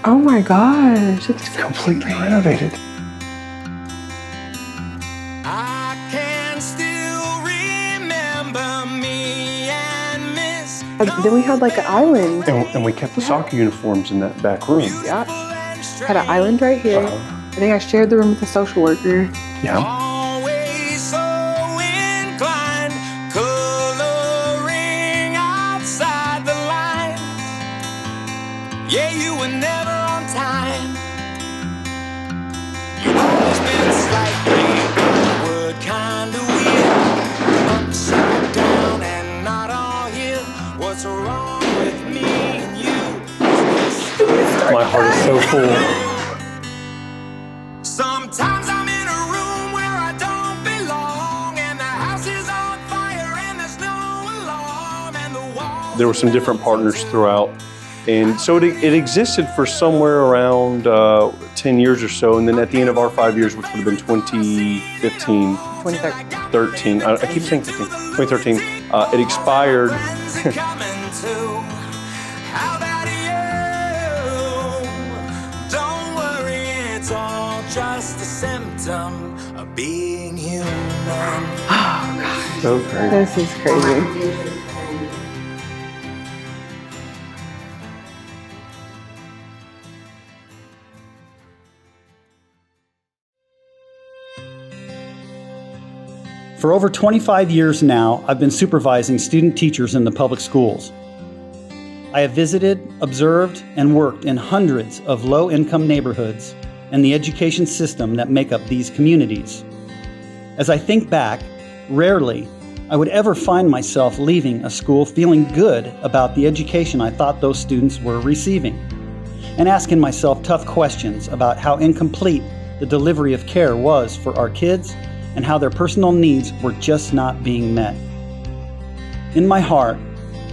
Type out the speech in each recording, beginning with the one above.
Oh my gosh, it's completely renovated. I can still remember me and Miss. Then we had like an island. And we kept the soccer uniforms in that back room. Yeah. Had an island right here. I think I shared the room with the social worker. Yeah. Always so inclined, coloring outside the lines. Yeah, you were never on time. You always been slightly backward, kinda weird, upside down and not all here. What's wrong with me and you? My heart is so full. Sometimes I'm in a room where I don't belong, and the house is on fire and there's no alarm, and the walls. There were some different partners throughout. And so it existed for somewhere around 10 years or so. And then at the end of our 5 years, which would have been 2015, 2013, I keep saying 15, 2013, it expired. How about you? Don't worry, it's all just a symptom of being human. Oh gosh. So crazy. This is crazy. For over 25 years now, I've been supervising student teachers in the public schools. I have visited, observed, and worked in hundreds of low-income neighborhoods and the education system that make up these communities. As I think back, rarely I would ever find myself leaving a school feeling good about the education I thought those students were receiving, and asking myself tough questions about how incomplete the delivery of care was for our kids and how their personal needs were just not being met. In my heart,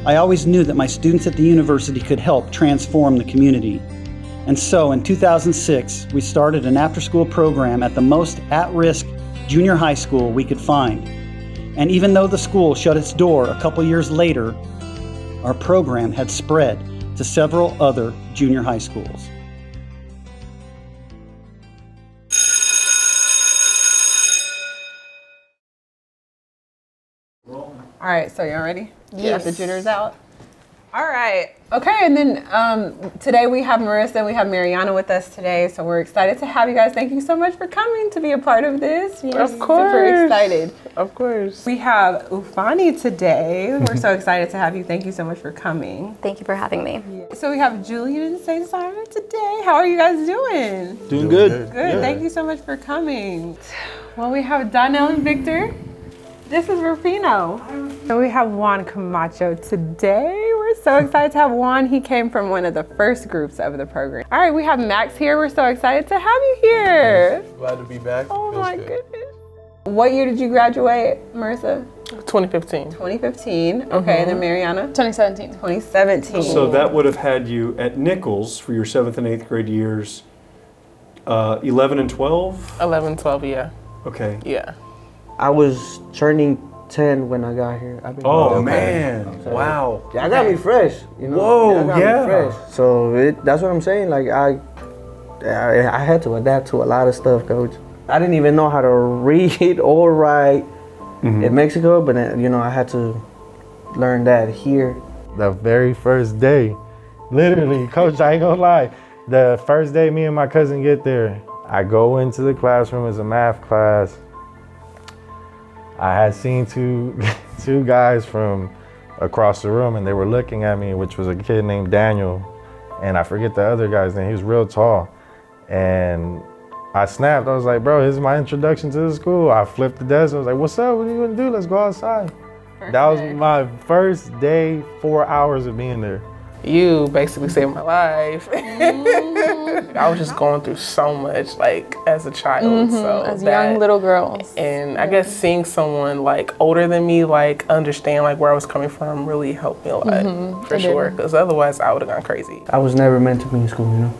I always knew that my students at the university could help transform the community. And so in 2006, we started an after-school program at the most at-risk junior high school we could find. And even though the school shut its door a couple years later, our program had spread to several other junior high schools. All right, so y'all ready? Yes. The jitters out. All right. Okay, and then today we have Marissa and we have Mariana with us today, so we're excited to have you guys. Thank you so much for coming to be a part of this. We're Of course. super excited. Of course. We have Ufani today. We're so excited to have you. Thank you so much for coming. Thank you for having me. So we have Julian and Cesar today. How are you guys doing? Doing good. Good. Yeah. Thank you so much for coming. Well, we have Donnell and Victor. This is Rufino. And we have Juan Camacho today. We're so excited to have Juan. He came from one of the first groups of the program. All right, we have Max here. We're so excited to have you here. Glad to be back. Oh Feels my good. goodness. What year did you graduate, Marissa? 2015. 2015. Okay, and then Mariana? 2017. 2017. So that would have had you at Nichols for your 7th and 8th grade years, 11 and 12? 11, 12, yeah. Okay. Yeah. I was turning 10 when I got here. Oh, man. Wow. I got me fresh, you know. Whoa, I got me yeah. fresh. So that's what I'm saying. Like I had to adapt to a lot of stuff, coach. I didn't even know how to read or write in Mexico, but then, you know, I had to learn that here. The very first day, literally, coach, I ain't gonna lie. The first day me and my cousin get there, I go into the classroom as a math class. I had seen two guys from across the room and they were looking at me, which was a kid named Daniel. And I forget the other guy's name, he was real tall. And I snapped, I was like, bro, this is my introduction to the school. I flipped the desk, I was like, what's up, what are you gonna do? Let's go outside. That was my first day, 4 hours of being there. You basically saved my life. I was just going through so much, like, as a child. So As young little girls. And I guess seeing someone, like, older than me, like, understand, like, where I was coming from really helped me a lot, for sure. Because otherwise, I would have gone crazy. I was never meant to be in school, you know.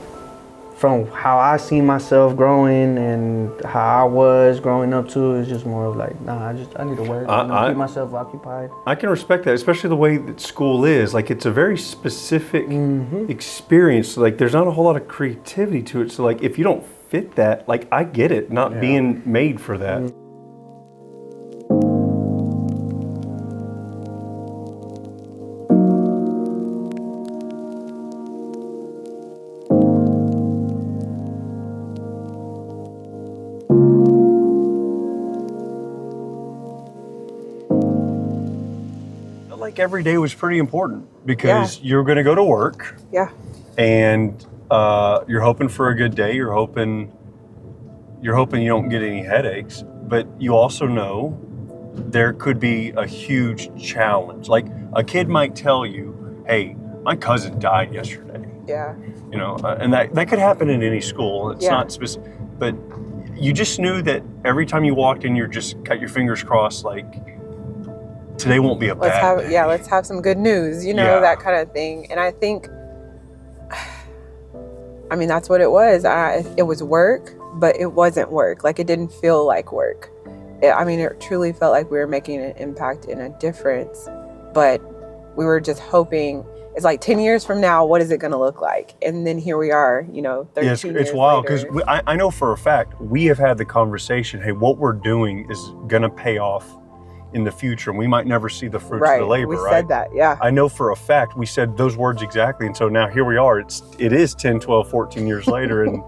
from how I see myself growing and how I was growing up too, it's just more of like, nah, I need to work, keep myself occupied. I can respect that, especially the way that school is. Like, it's a very specific experience. Like, there's not a whole lot of creativity to it. So, like, if you don't fit that, like, I get it, not being made for that. Like every day was pretty important because you're going to go to work. Yeah. And you're hoping for a good day. You're hoping you don't get any headaches, but you also know there could be a huge challenge. Like a kid might tell you, "Hey, my cousin died yesterday." Yeah. You know, and that could happen in any school. It's not specific, but you just knew that every time you walked in, you're just got your fingers crossed, like, today won't be a bad day. Let's have some good news, you know, that kind of thing. And I think, I mean, that's what it was. It was work, but it wasn't work. Like, it didn't feel like work. It truly felt like we were making an impact and a difference, but we were just hoping, it's like 10 years from now, what is it going to look like? And then here we are, you know, 13 years later. It's wild because I know for a fact, we have had the conversation, hey, what we're doing is going to pay off in the future, and we might never see the fruits of the labor, we right? said that, yeah. I know for a fact we said those words exactly, and so now here we are. It is 10, 12, 14 years later, and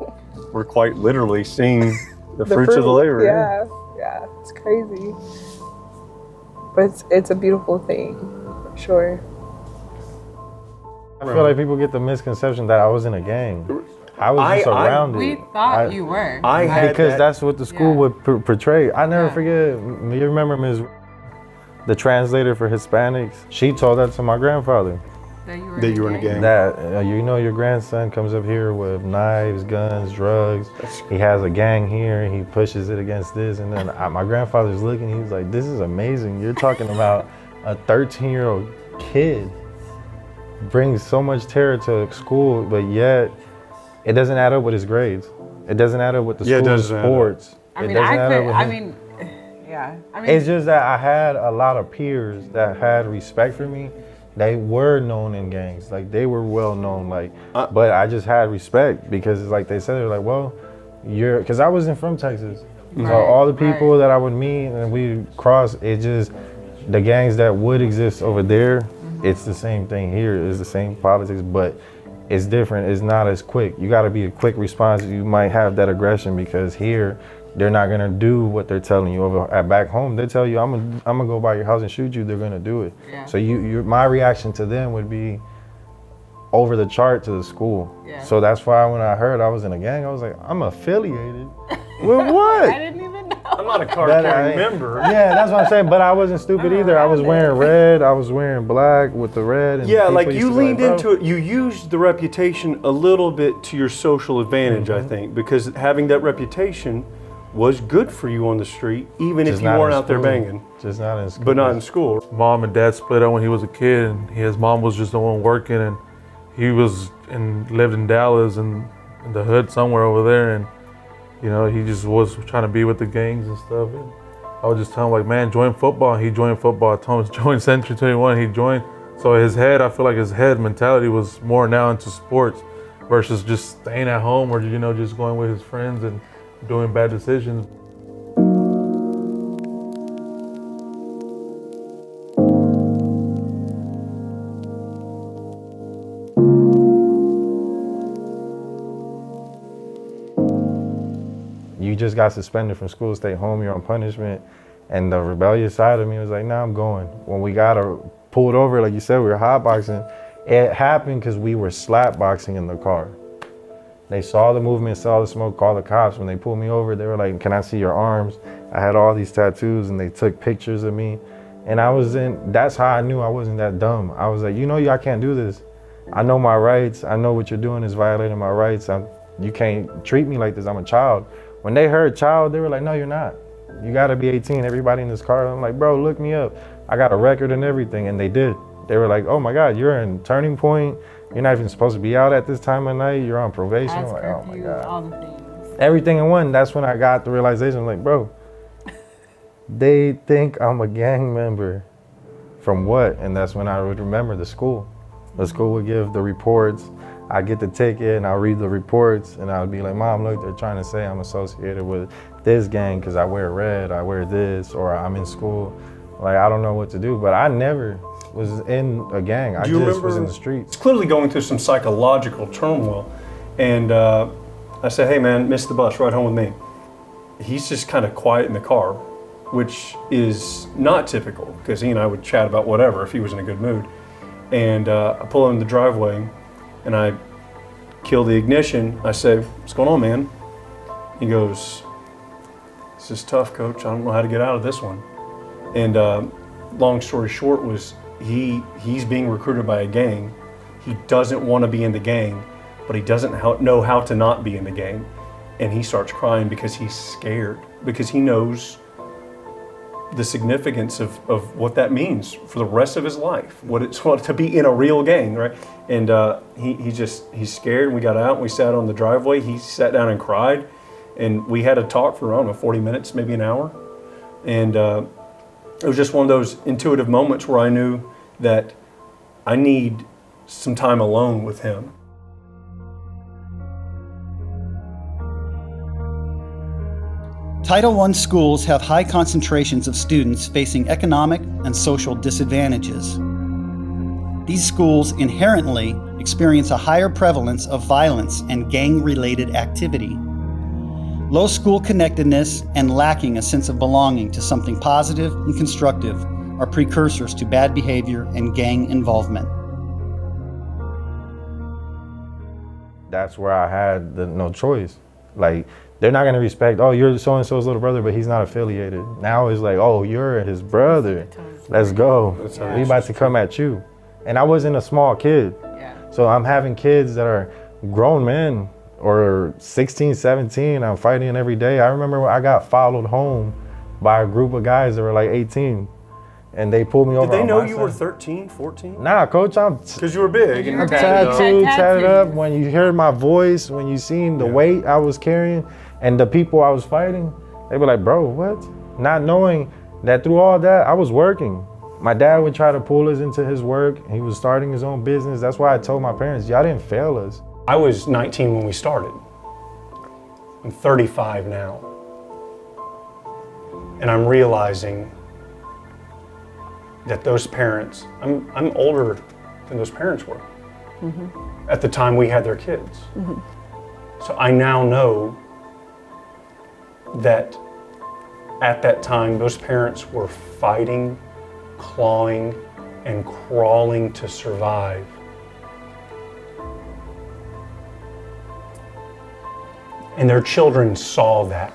we're quite literally seeing the fruits of the labor. Yeah, it's crazy. But it's a beautiful thing, for sure. I feel like people get the misconception that I was in a gang. I was just around it. We thought you were. Because that's what the school would portray. I never forget, you remember Ms. the translator for Hispanics? She told that to my grandfather. That you were in a gang. That, you know, your grandson comes up here with knives, guns, drugs. He has a gang here, he pushes it against this. And then my grandfather's looking, he's like, this is amazing. You're talking about a 13-year-old kid brings so much terror to school, but yet it doesn't add up with his grades. It doesn't add up with the school's sports. It's just that I had a lot of peers that had respect for me. They were known in gangs, like they were well known, like, but I just had respect because it's like they said, they're like, well, because I wasn't from Texas. So all the people that I would meet and we cross, it just, the gangs that would exist over there, it's the same thing here. It's the same politics, but it's different. It's not as quick. You got to be a quick response. You might have that aggression because here, they're not gonna do what they're telling you. Over at back home, they tell you, I'm gonna go by your house and shoot you. They're gonna do it. Yeah. So my reaction to them would be over the chart to the school. Yeah. So that's why when I heard I was in a gang, I was like, I'm affiliated with what? I didn't even know. I'm not a card-carrying member. Yeah, that's what I'm saying. But I wasn't stupid either. I was wearing red. I was wearing black with the red. And like you leaned into it. You used the reputation a little bit to your social advantage, I think, because having that reputation was good for you on the street, even if you weren't out there banging. Just not in school. But not in school. Mom and dad split up when he was a kid, and his mom was just the one working, and he lived in Dallas and in the hood somewhere over there, and you know, he just was trying to be with the gangs and stuff. And I would just tell him, like, man, join football. And he joined football. I told him to join Century 21. He joined. So I feel like his head mentality was more now into sports versus just staying at home or, you know, just going with his friends and doing bad decisions. You just got suspended from school, stay home, you're on punishment. And the rebellious side of me was like, nah, I'm going. When we got pulled over, like you said, we were hotboxing. It happened because we were slapboxing in the car. They saw the movement, saw the smoke, called the cops. When they pulled me over, they were like, can I see your arms? I had all these tattoos and they took pictures of me. And that's how I knew I wasn't that dumb. I was like, you know, I can't do this. I know my rights. I know what you're doing is violating my rights. You can't treat me like this, I'm a child. When they heard child, they were like, no, you're not. You gotta be 18, everybody in this car. I'm like, bro, look me up. I got a record and everything, and they did. They were like, oh my God, you're in Turning Point, you're not even supposed to be out at this time of night. You're on probation. As I'm like, oh my curfew, God. all the things. Everything in one. That's when I got the realization. I'm like, bro, they think I'm a gang member. From what? And that's when I would remember the school. The school would give the reports. I get the ticket and I'll read the reports and I would be like, Mom, look, they're trying to say I'm associated with this gang because I wear red, I wear this, or I'm in school. Like, I don't know what to do, but I never was in a gang. I just was in the streets. It's clearly going through some psychological turmoil. And I said, hey man, miss the bus, ride home with me. He's just kind of quiet in the car, which is not typical because he and I would chat about whatever if he was in a good mood. And I pull in the driveway and I kill the ignition. I say, what's going on, man? He goes, this is tough, coach. I don't know how to get out of this one. And long story short was he's being recruited by a gang. He doesn't want to be in the gang, but he doesn't know how to not be in the gang. And he starts crying because he's scared, because he knows the significance of what that means for the rest of his life, what it's like to be in a real gang, right? And he's scared. And we got out and we sat on the driveway. He sat down and cried, and we had a talk for, I don't know, 40 minutes, maybe an hour. And it was just one of those intuitive moments where I knew that I need some time alone with him. Title I schools have high concentrations of students facing economic and social disadvantages. These schools inherently experience a higher prevalence of violence and gang-related activity. Low school connectedness and lacking a sense of belonging to something positive and constructive are precursors to bad behavior and gang involvement. That's where I had no choice. Like, they're not gonna respect, oh, you're so-and-so's little brother, but he's not affiliated. Now it's like, oh, you're his brother. Let's go. We about to come at you. And I wasn't a small kid. So I'm having kids that are grown men or 16, 17. I'm fighting every day. I remember when I got followed home by a group of guys that were like 18. And they pulled me over. Did they know my you side. were 13, 14? Nah, coach, I'm Because you were big. And tattooed, tatted up. When you heard my voice, when you seen the weight I was carrying and the people I was fighting, they were like, bro, what? Not knowing that through all that, I was working. My dad would try to pull us into his work. He was starting his own business. That's why I told my parents, y'all didn't fail us. I was 19 when we started. I'm 35 now. And I'm realizing that those parents, I'm older than those parents were at the time we had their kids. So I now know that at that time, those parents were fighting, clawing, and crawling to survive. And their children saw that.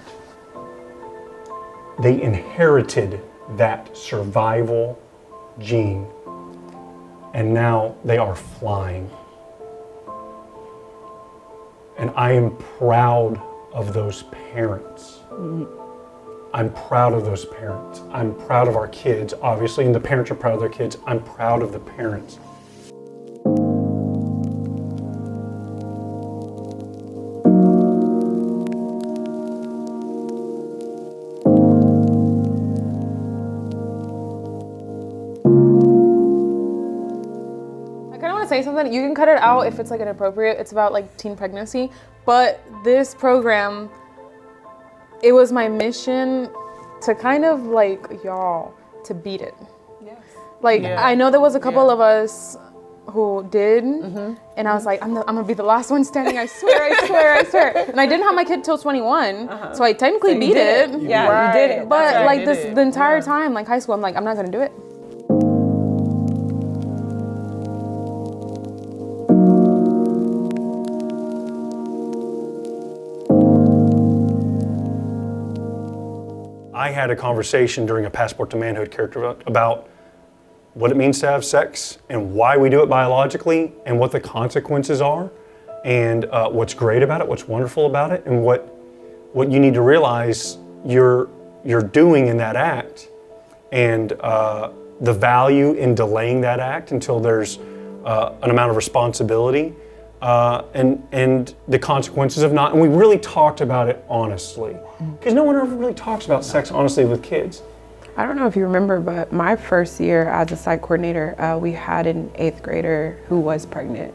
They inherited that survival gene, and now they are flying. And I am proud of those parents. I'm proud of those parents. I'm proud of our kids, obviously, and the parents are proud of their kids. I'm proud of the parents. Say something, you can cut it out if it's like inappropriate. It's about like teen pregnancy, but this program, it was my mission to kind of like y'all to beat it. Yes. Like I know there was a couple of us who did, and I was like, I'm gonna be the last one standing. I swear, I swear, I swear. And I didn't have my kid till 21, so I technically beat it. Yeah, you did it. But like the entire time, like high school, I'm like, I'm not gonna do it. I had a conversation during a Passport to Manhood character about what it means to have sex and why we do it biologically and what the consequences are and what's great about it, what's wonderful about it, and what you need to realize you're doing in that act, and the value in delaying that act until there's an amount of responsibility and the consequences of not. And we really talked about it honestly, because no one ever really talks about sex honestly with kids. I don't know if you remember, but my first year as a psych coordinator, we had an 8th grader who was pregnant.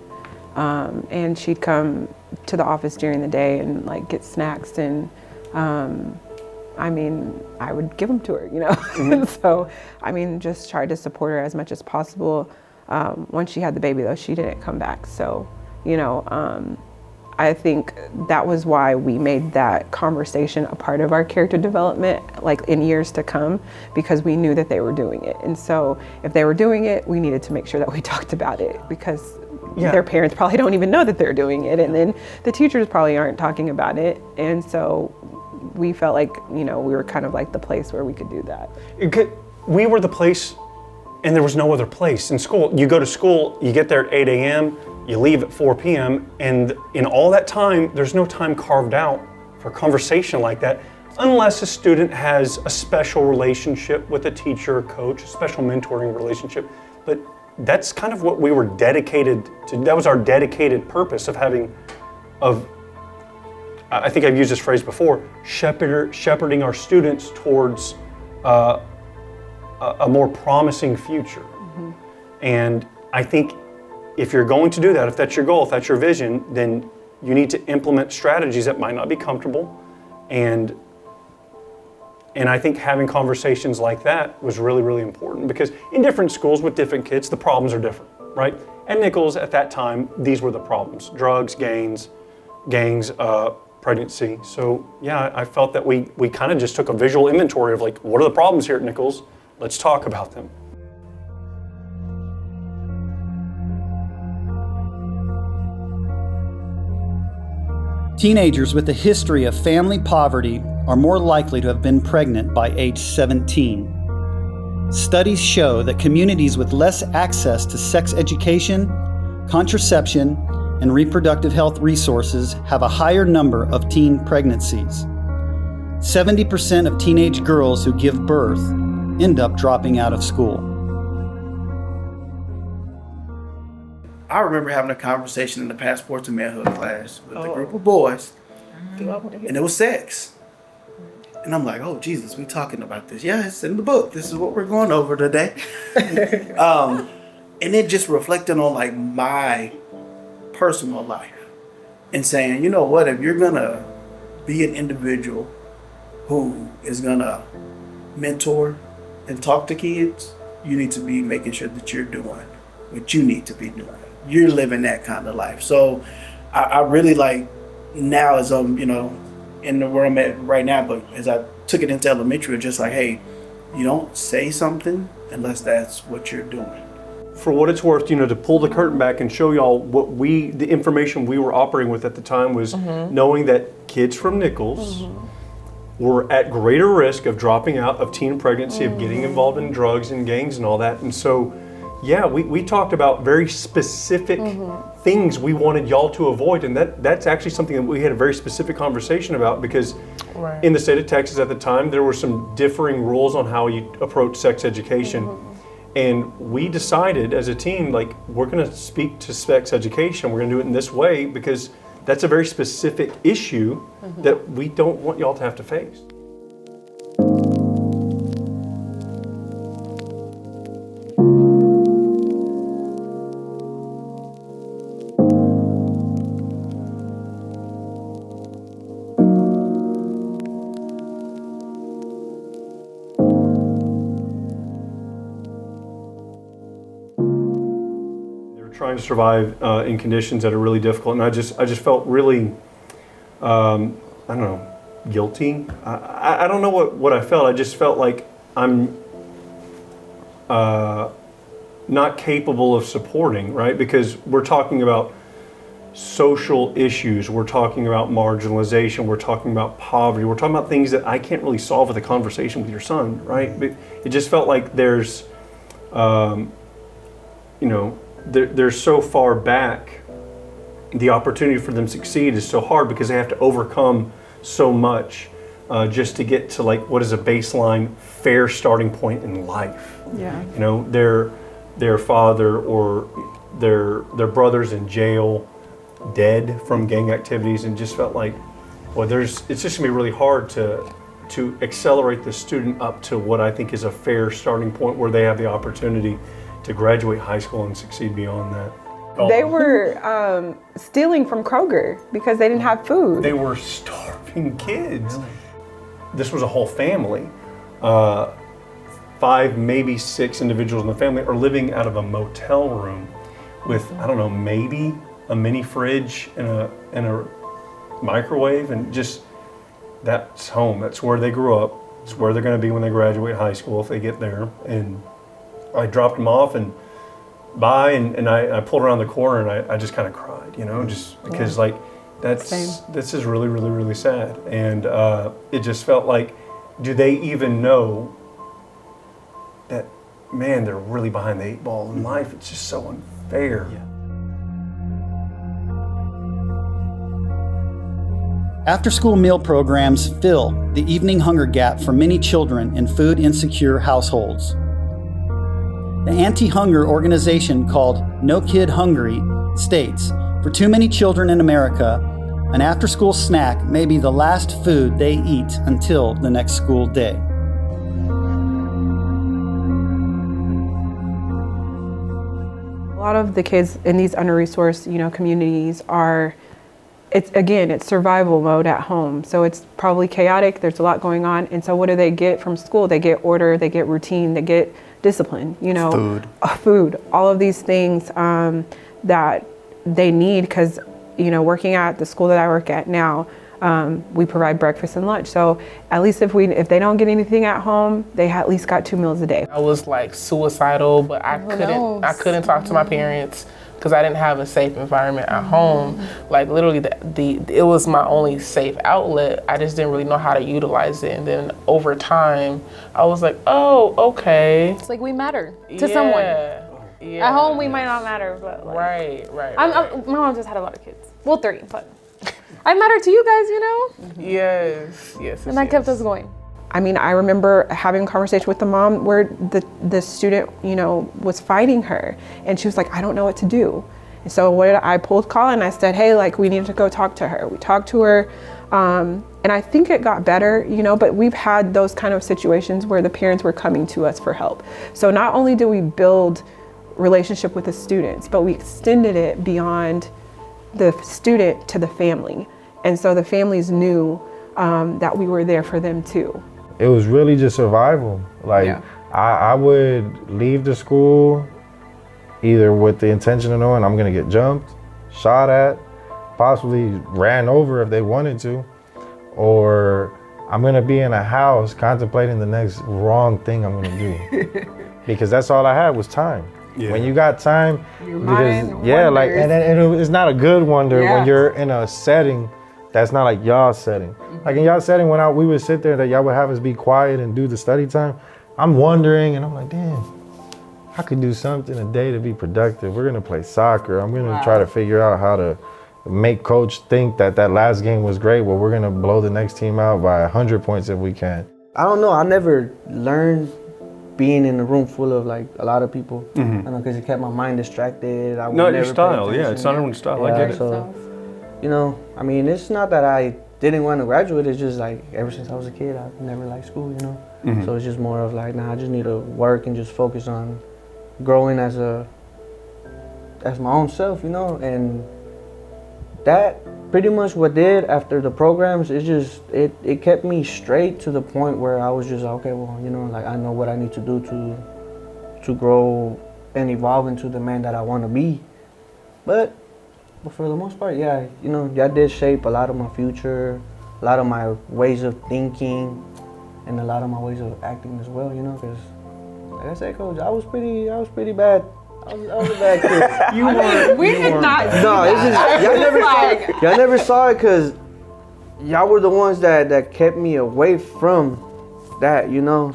And she'd come to the office during the day and like get snacks, and I mean, I would give them to her, you know. And so, I mean, just tried to support her as much as possible. Once she had the baby though, she didn't come back. So, you know, I think that was why we made that conversation a part of our character development, like in years to come, because we knew that they were doing it. And so if they were doing it, we needed to make sure that we talked about it, because their parents probably don't even know that they're doing it. And then the teachers probably aren't talking about it. And so we felt like, you know, we were kind of like the place where we could do that. We were the place, and there was no other place. In school, you go to school, you get there at 8 a.m., you leave at 4 p.m., and in all that time, there's no time carved out for a conversation like that, unless a student has a special relationship with a teacher or coach, a special mentoring relationship. But that's kind of what we were dedicated to. That was our dedicated purpose of having, I think I've used this phrase before, shepherding our students towards a more promising future. And I think if you're going to do that, if that's your goal, if that's your vision, then you need to implement strategies that might not be comfortable. And I think having conversations like that was really, really important, because in different schools with different kids, the problems are different, right? At Nichols at that time, these were the problems: drugs, gangs, pregnancy. So yeah, I felt that we kind of just took a visual inventory of like, what are the problems here at Nichols? Let's talk about them. Teenagers with a history of family poverty are more likely to have been pregnant by age 17. Studies show that communities with less access to sex education, contraception, and reproductive health resources have a higher number of teen pregnancies. 70% of teenage girls who give birth end up dropping out of school. I remember having a conversation in the Passport to Manhood class with a group of boys, and it was sex. And I'm like, oh, Jesus, we talking about this. Yeah, it's in the book. This is what we're going over today. And it just reflected on like my personal life and saying, you know what, if you're going to be an individual who is going to mentor and talk to kids, you need to be making sure that you're doing what you need to be doing. You're living that kind of life. So I really like now as I'm, you know, in the where I'm at right now, but as I took it into elementary, just like, hey, you don't say something unless that's what you're doing. For what it's worth, you know, to pull the curtain back and show y'all what the information we were operating with at the time was knowing that kids from Nichols were at greater risk of dropping out of teen pregnancy, of getting involved in drugs and gangs and all that. And so, yeah, we talked about very specific things we wanted y'all to avoid, and that's actually something that we had a very specific conversation about, because in the state of Texas at the time, there were some differing rules on how you approach sex education. And we decided as a team, like, we're gonna speak to sex education, we're gonna do it in this way, because that's a very specific issue that we don't want y'all to have to face. Trying to survive in conditions that are really difficult, and I just felt really, I don't know, guilty. I don't know what I felt. I just felt like I'm not capable of supporting, right? Because we're talking about social issues, we're talking about marginalization, we're talking about poverty, we're talking about things that I can't really solve with a conversation with your son, right? But it just felt like there's, you know, they're so far back, the opportunity for them to succeed is so hard because they have to overcome so much just to get to like what is a baseline fair starting point in life. Yeah. You know, their father or their brothers in jail, dead from gang activities, and just felt like, well, it's just gonna be really hard to accelerate the student up to what I think is a fair starting point where they have the opportunity to graduate high school and succeed beyond that. They were stealing from Kroger because they didn't have food. They were starving kids. This was a whole family. 5, maybe 6 individuals in the family are living out of a motel room with, I don't know, maybe a mini fridge and a microwave, and just, that's home. That's where they grew up. It's where they're going to be when they graduate high school if they get there. And I dropped them off and I pulled around the corner and I just kind of cried, just because like this is really, really, really sad. And it just felt like, do they even know that, man, they're really behind the 8 ball in life? It's just so unfair. Yeah. After-school meal programs fill the evening hunger gap for many children in food-insecure households. The anti-hunger organization called No Kid Hungry states, for too many children in America, an after-school snack may be the last food they eat until the next school day. A lot of the kids in these under-resourced, communities it's survival mode at home. So it's probably chaotic, there's a lot going on. And so what do they get from school? They get order, they get routine, they get discipline, food, all of these things that they need, because, working at the school that I work at now, we provide breakfast and lunch. So at least if they don't get anything at home, they at least got 2 meals a day. I was like suicidal, but I couldn't talk to my parents because I didn't have a safe environment at home. Like literally it was my only safe outlet. I just didn't really know how to utilize it. And then over time, I was like, oh, okay. It's like we matter to someone. Yeah. At home, we might not matter, but like, right. My mom just had a lot of kids. Well, 3, but I matter to you guys, Yes. And that kept us going. I mean, I remember having a conversation with the mom where the student, was fighting her, and she was like, I don't know what to do. And so I pulled Colin and I said, hey, like, we need to go talk to her. We talked to her, and I think it got better, but we've had those kind of situations where the parents were coming to us for help. So not only do we build relationship with the students, but we extended it beyond the student to the family. And so the families knew that we were there for them too. It was really just survival. Like, I would leave the school either with the intention of knowing I'm gonna get jumped, shot at, possibly ran over if they wanted to, or I'm gonna be in a house contemplating the next wrong thing I'm gonna do. Because that's all I had was time. Yeah. When you got time, and it's not a good wonder when you're in a setting that's not like y'all's setting. Like in y'all's setting, when we would sit there, that y'all would have us be quiet and do the study time, I'm wondering, and I'm like, damn, I could do something a day to be productive. We're gonna play soccer. I'm gonna try to figure out how to make coach think that last game was great. Well, we're gonna blow the next team out by 100 points if we can. I don't know. I never learned being in a room full of like a lot of people. I don't know, because it kept my mind distracted. Not your style. Yeah, it's not everyone's style. I get it. So, I mean, it's not that I didn't want to graduate. It's just like ever since I was a kid, I've never liked school. So it's just more of like, nah, I just need to work and just focus on growing as my own self. And that pretty much what did after the programs. It kept me straight to the point where I was just like, okay, well, like I know what I need to do to grow and evolve into the man that I want to be. But for the most part, that did shape a lot of my future, a lot of my ways of thinking, and a lot of my ways of acting as well. Because like I said, Coach, I was pretty bad. I was a bad kid. We did not. No, it's just y'all never saw it because y'all were the ones that kept me away from that,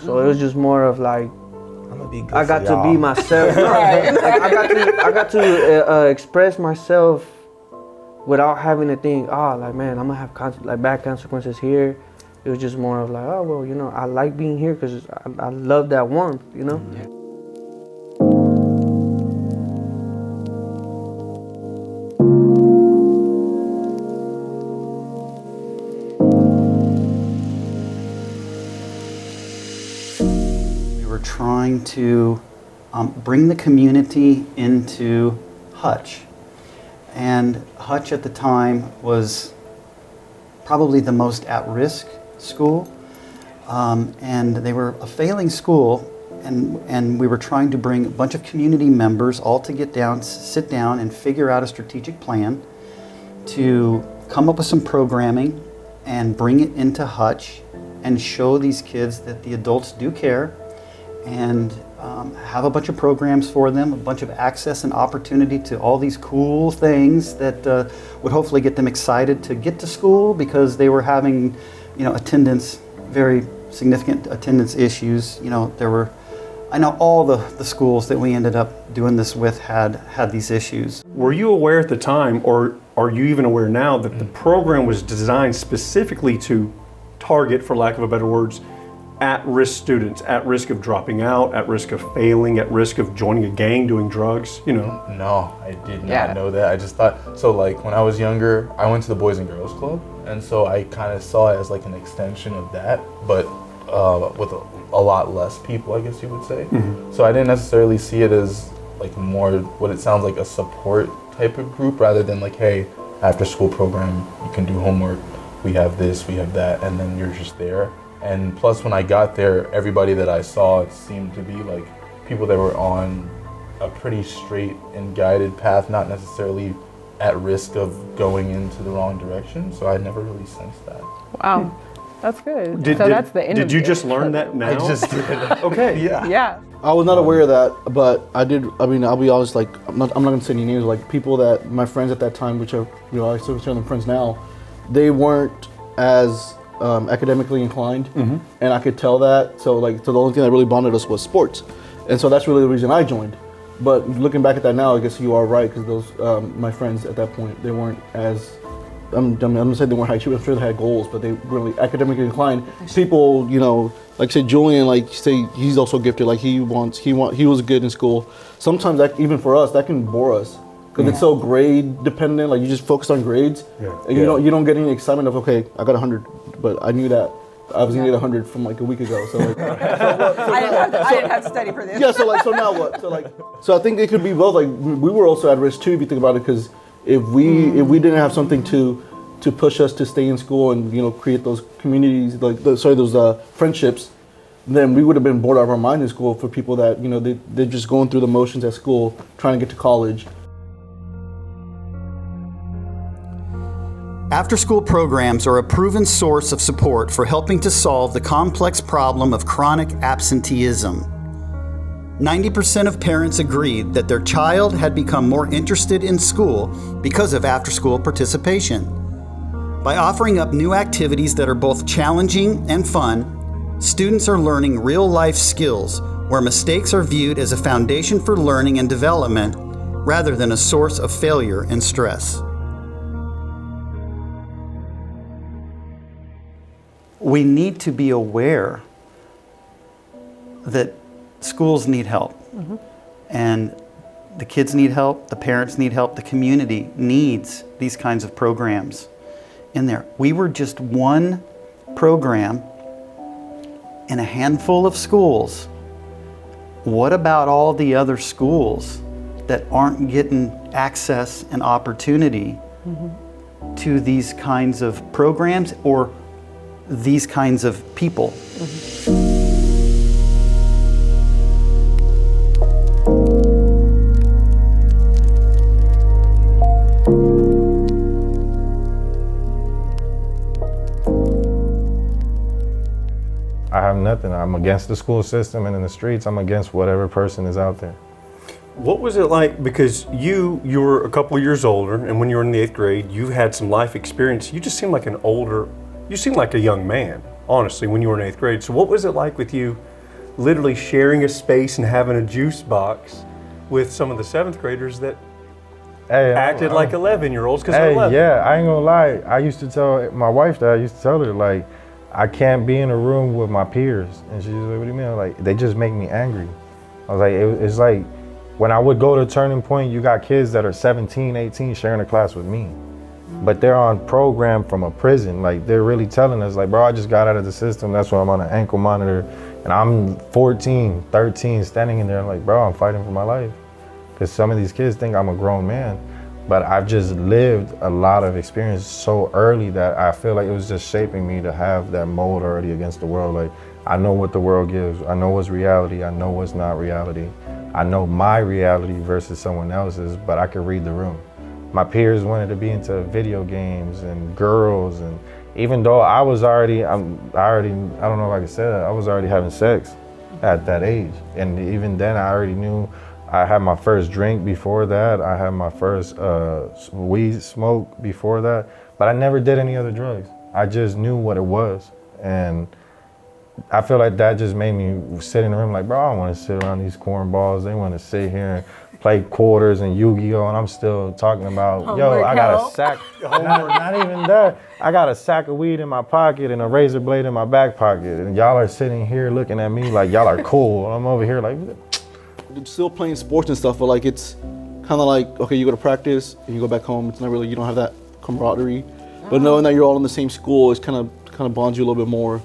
So it was just more of like, I'm gonna be good I got for y'all. to be myself. I got to express myself without having to think, like, man, I'm gonna have bad consequences here. It was just more of like, oh well, I like being here because I love that warmth, trying to bring the community into Hutch. And Hutch at the time was probably the most at-risk school. And they were a failing school, and we were trying to bring a bunch of community members all to sit down and figure out a strategic plan to come up with some programming and bring it into Hutch and show these kids that the adults do care, and have a bunch of programs for them, a bunch of access and opportunity to all these cool things that would hopefully get them excited to get to school, because they were having, very significant attendance issues. I know all the schools that we ended up doing this with had these issues. Were you aware at the time, or are you even aware now, that the program was designed specifically to target, for lack of a better words, at-risk students, at risk of dropping out, at risk of failing, at risk of joining a gang, doing drugs, No, I did not know that. I just thought, so like when I was younger, I went to the Boys and Girls Club, and so I kind of saw it as like an extension of that, but with a lot less people, I guess you would say. Mm-hmm. So I didn't necessarily see it as like more what it sounds like, a support type of group, rather than like, hey, after school program, you can do homework, we have this, we have that, and then you're just there. And plus, when I got there, everybody that I saw seemed to be like people that were on a pretty straight and guided path, not necessarily at risk of going into the wrong direction. So I never really sensed that. Wow, that's good. That's the end. Did you just learn that now? I just did. Okay. Yeah. Yeah. I was not aware of that, but I did. I mean, I'll be honest. Like, I'm not gonna say any names. Like, people that my friends at that time, which are, I still consider them friends now, they weren't as academically inclined, and I could tell that. So the only thing that really bonded us was sports, and so that's really the reason I joined. But looking back at that now, I guess you are right, because those my friends at that point, they weren't as. I'm gonna say they weren't high achievers. I'm sure they had goals, but they weren't really academically inclined. People, like say Julian, like say he's also gifted. Like he was good in school. Sometimes that, even for us, that can bore us, because it's so grade dependent. Like you just focus on grades, and you don't get any excitement of, okay, I got 100, but I knew that I was gonna get 100 from like a week ago. So like, I didn't have to study for this. yeah. So now what? So I think it could be both. Like we were also at risk too, if you think about it, because if we didn't have something to push us to stay in school and create those communities, those friendships, then we would have been bored out of our mind in school. For people that they're just going through the motions at school, trying to get to college. After-school programs are a proven source of support for helping to solve the complex problem of chronic absenteeism. 90% of parents agreed that their child had become more interested in school because of after-school participation. By offering up new activities that are both challenging and fun, students are learning real-life skills where mistakes are viewed as a foundation for learning and development rather than a source of failure and stress. We need to be aware that schools need help, and the kids need help, the parents need help, the community needs these kinds of programs in there. We were just one program in a handful of schools. What about all the other schools that aren't getting access and opportunity to these kinds of programs or these kinds of people? I have nothing. I'm against the school system, and in the streets, I'm against whatever person is out there. What was it like? Because you were a couple of years older, and when you were in the 8th grade, you had some life experience. You just seemed like you seemed like a young man, honestly, when you were in 8th grade. So what was it like with you literally sharing a space and having a juice box with some of the 7th graders that acted like 11-year-olds because they're 11? Yeah, I ain't gonna lie. I used to tell my wife that. I used to tell her, like, I can't be in a room with my peers. And she's like, what do you mean? I'm like, they just make me angry. I was like, it's like, when I would go to Turning Point, you got kids that are 17, 18 sharing a class with me. But they're on program from a prison. Like, they're really telling us, like, bro, I just got out of the system. That's why I'm on an ankle monitor. And I'm 14, 13, standing in there, I'm like, bro, I'm fighting for my life. Because some of these kids think I'm a grown man. But I've just lived a lot of experience so early that I feel like it was just shaping me to have that mold already against the world. Like, I know what the world gives. I know what's reality. I know what's not reality. I know my reality versus someone else's, but I could read the room. My peers wanted to be into video games and girls, and even though I was already, I don't know if I could say that, I was already having sex at that age. And even then I already knew. I had my first drink before that. I had my first weed smoke before that, but I never did any other drugs. I just knew what it was. And I feel like that just made me sit in the room like, bro, I don't want to sit around these cornballs. They want to sit here and play quarters and Yu-Gi-Oh! And I'm still talking about, yo, I got a sack, not even that. I got a sack of weed in my pocket and a razor blade in my back pocket. And y'all are sitting here looking at me like y'all are cool. And I'm over here like, still playing sports and stuff, but like it's kind of like, okay, you go to practice and you go back home. It's not really, you don't have that camaraderie. But knowing that you're all in the same school is kind of bonds you a little bit more,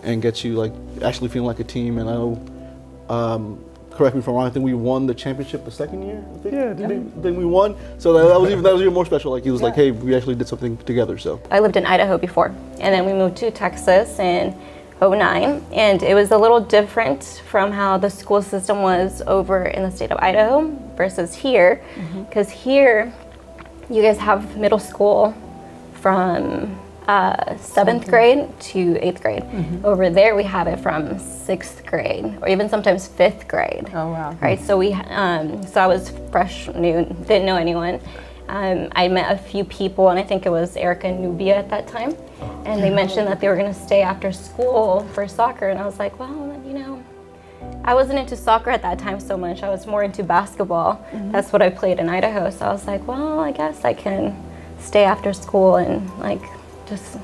and gets you like actually feeling like a team. And I know, correct me if I'm wrong, I think we won the championship the second year. I think. Yeah, then we won. So that was even more special. Like it was like, hey, we actually did something together. So I lived in Idaho before, and then we moved to Texas in 2009, and it was a little different from how the school system was over in the state of Idaho versus here, because here you guys have middle school from 7th grade to 8th grade. Over there we have it from 6th grade or even sometimes 5th grade. Oh wow. Right, so so I was fresh, new, didn't know anyone. I met a few people, and I think it was Erica and Nubia at that time. And they mentioned that they were going to stay after school for soccer. And I was like, well, you know, I wasn't into soccer at that time so much. I was more into basketball. That's what I played in Idaho. So I was like, well, I guess I can stay after school and like just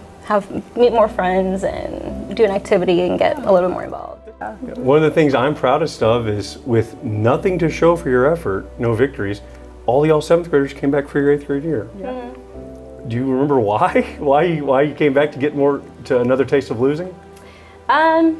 meet more friends and do an activity and get a little bit more involved. One of the things I'm proudest of is with nothing to show for your effort, no victories, all y'all 7th graders came back for your 8th grade year. Do you remember why? Why you came back to get more, to another taste of losing? It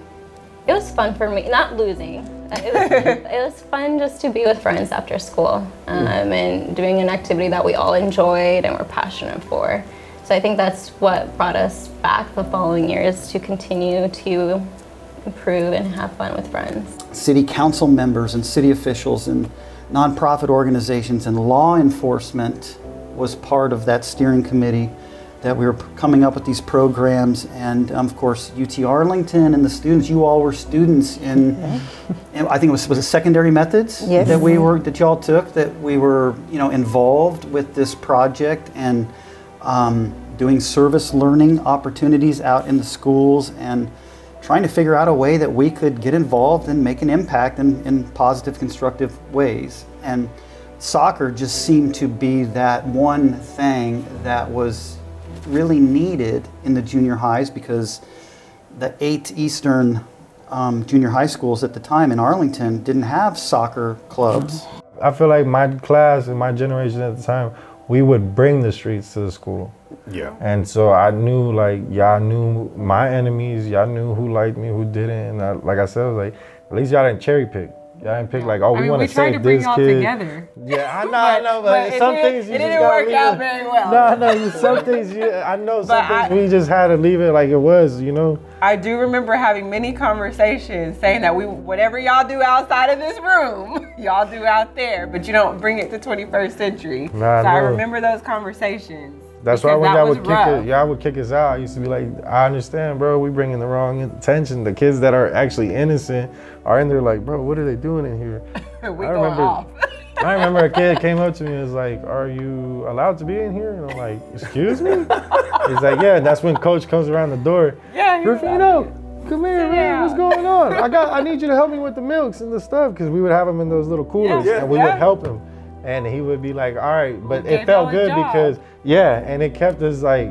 was fun for me, not losing. It was fun just to be with friends after school and doing an activity that we all enjoyed and were passionate for. So I think that's what brought us back the following years, to continue to improve and have fun with friends. City council members and city officials and nonprofit organizations and law enforcement was part of that steering committee that we were coming up with these programs. And of course, UT Arlington and the students, you all were students in I think it was secondary methods that y'all took, that we were, you know, involved with this project and doing service learning opportunities out in the schools and trying to figure out a way that we could get involved and make an impact in positive, constructive ways. And soccer just seemed to be that one thing that was really needed in the junior highs, because the 8 Eastern junior high schools at the time in Arlington didn't have soccer clubs. I feel like my class and my generation at the time, we would bring the streets to the school. Yeah. And so I knew, like, y'all knew my enemies, y'all knew who liked me, who didn't. And like I said, I was like, at least y'all didn't cherry pick. Y'all didn't pick like, oh, we want to save this kid. Together. Yeah, I know, but some things you just gotta leave it. It didn't work out very well. No, some things I know some things we just had to leave it like it was, you know. I do remember having many conversations saying that whatever y'all do outside of this room, y'all do out there, but you don't bring it to 21st century. I remember those conversations. That's why when y'all would kick us out, I used to be like, I understand, bro, we bringing the wrong intention. The kids that are actually innocent are in there like, bro, what are they doing in here? I remember a kid came up to me and was like, are you allowed to be in here? And I'm like, excuse me? He's like, yeah, and that's when coach comes around the door. Yeah, Rufino, come here, man, what's going on? I need you to help me with the milks and the stuff, because we would have them in those little coolers and we would help him. And he would be like, all right, but it felt good because, and it kept us like,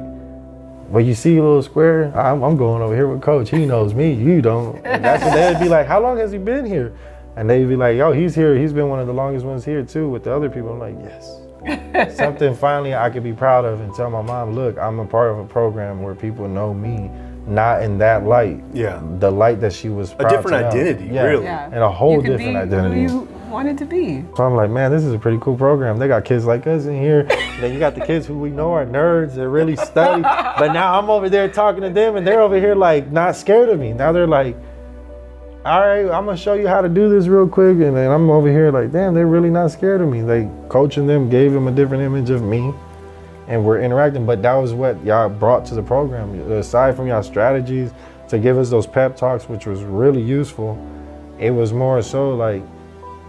well, you see, little square, I'm going over here with coach. He knows me, you don't. And that's what they'd be like, how long has he been here? And they'd be like, yo, he's here. He's been one of the longest ones here too with the other people. I'm like, yes. Something finally I could be proud of and tell my mom, look, I'm a part of a program where people know me not in that light. Yeah. The light that she was proud A different to know. identity, Yeah. really. Yeah. And a whole You could different be identity. Who you wanted to be. So I'm like, man, this is a pretty cool program. They got kids like us in here. Then you got the kids who we know are nerds. They're really study. But now I'm over there talking to them, and they're over here like not scared of me. Now they're like, all right, I'm gonna show you how to do this real quick. And then I'm over here like, damn, they're really not scared of me. Like coaching them gave them a different image of me, and we're interacting. But that was what y'all brought to the program. Aside from y'all strategies to give us those pep talks, which was really useful, it was more so like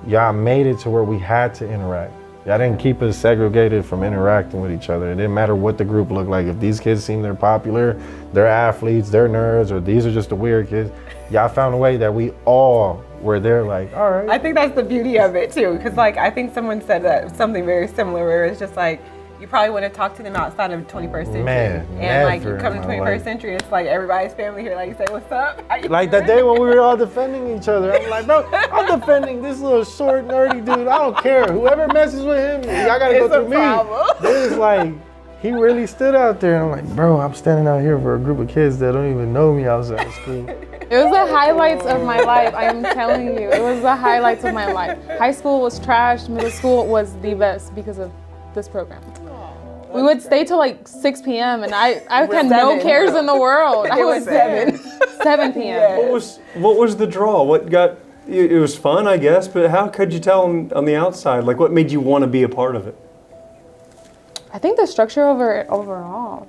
y'all made it to where we had to interact. Y'all didn't keep us segregated from interacting with each other. It didn't matter what the group looked like. If these kids seem they're popular, they're athletes, they're nerds, or these are just the weird kids, y'all found a way that we all were there like, all right. I think that's the beauty of it too, because like I think someone said that something very similar where it's just like you probably wouldn't talk to them outside of 21st century. Man, and like you never come to in my 21st life. century, it's like everybody's family here, like say what's up. How you Like that day when we were all defending each other, I'm like, bro, I'm defending this little short, nerdy dude. I don't care. Whoever messes with him, y'all gotta It's go a through me. problem. It's like, he really stood out there. And I'm like, bro, I'm standing out here for a group of kids that don't even know me outside of school. It was the highlights of my life. I am telling you, it was the highlights of my life. High school was trash. Middle school was the best because of this program. We would stay till like 6 p.m. and I had no cares in the world. I was 7 p.m. What was the draw? What got? It was fun, I guess, but how could you tell on the outside? Like, what made you want to be a part of it? I think the structure overall,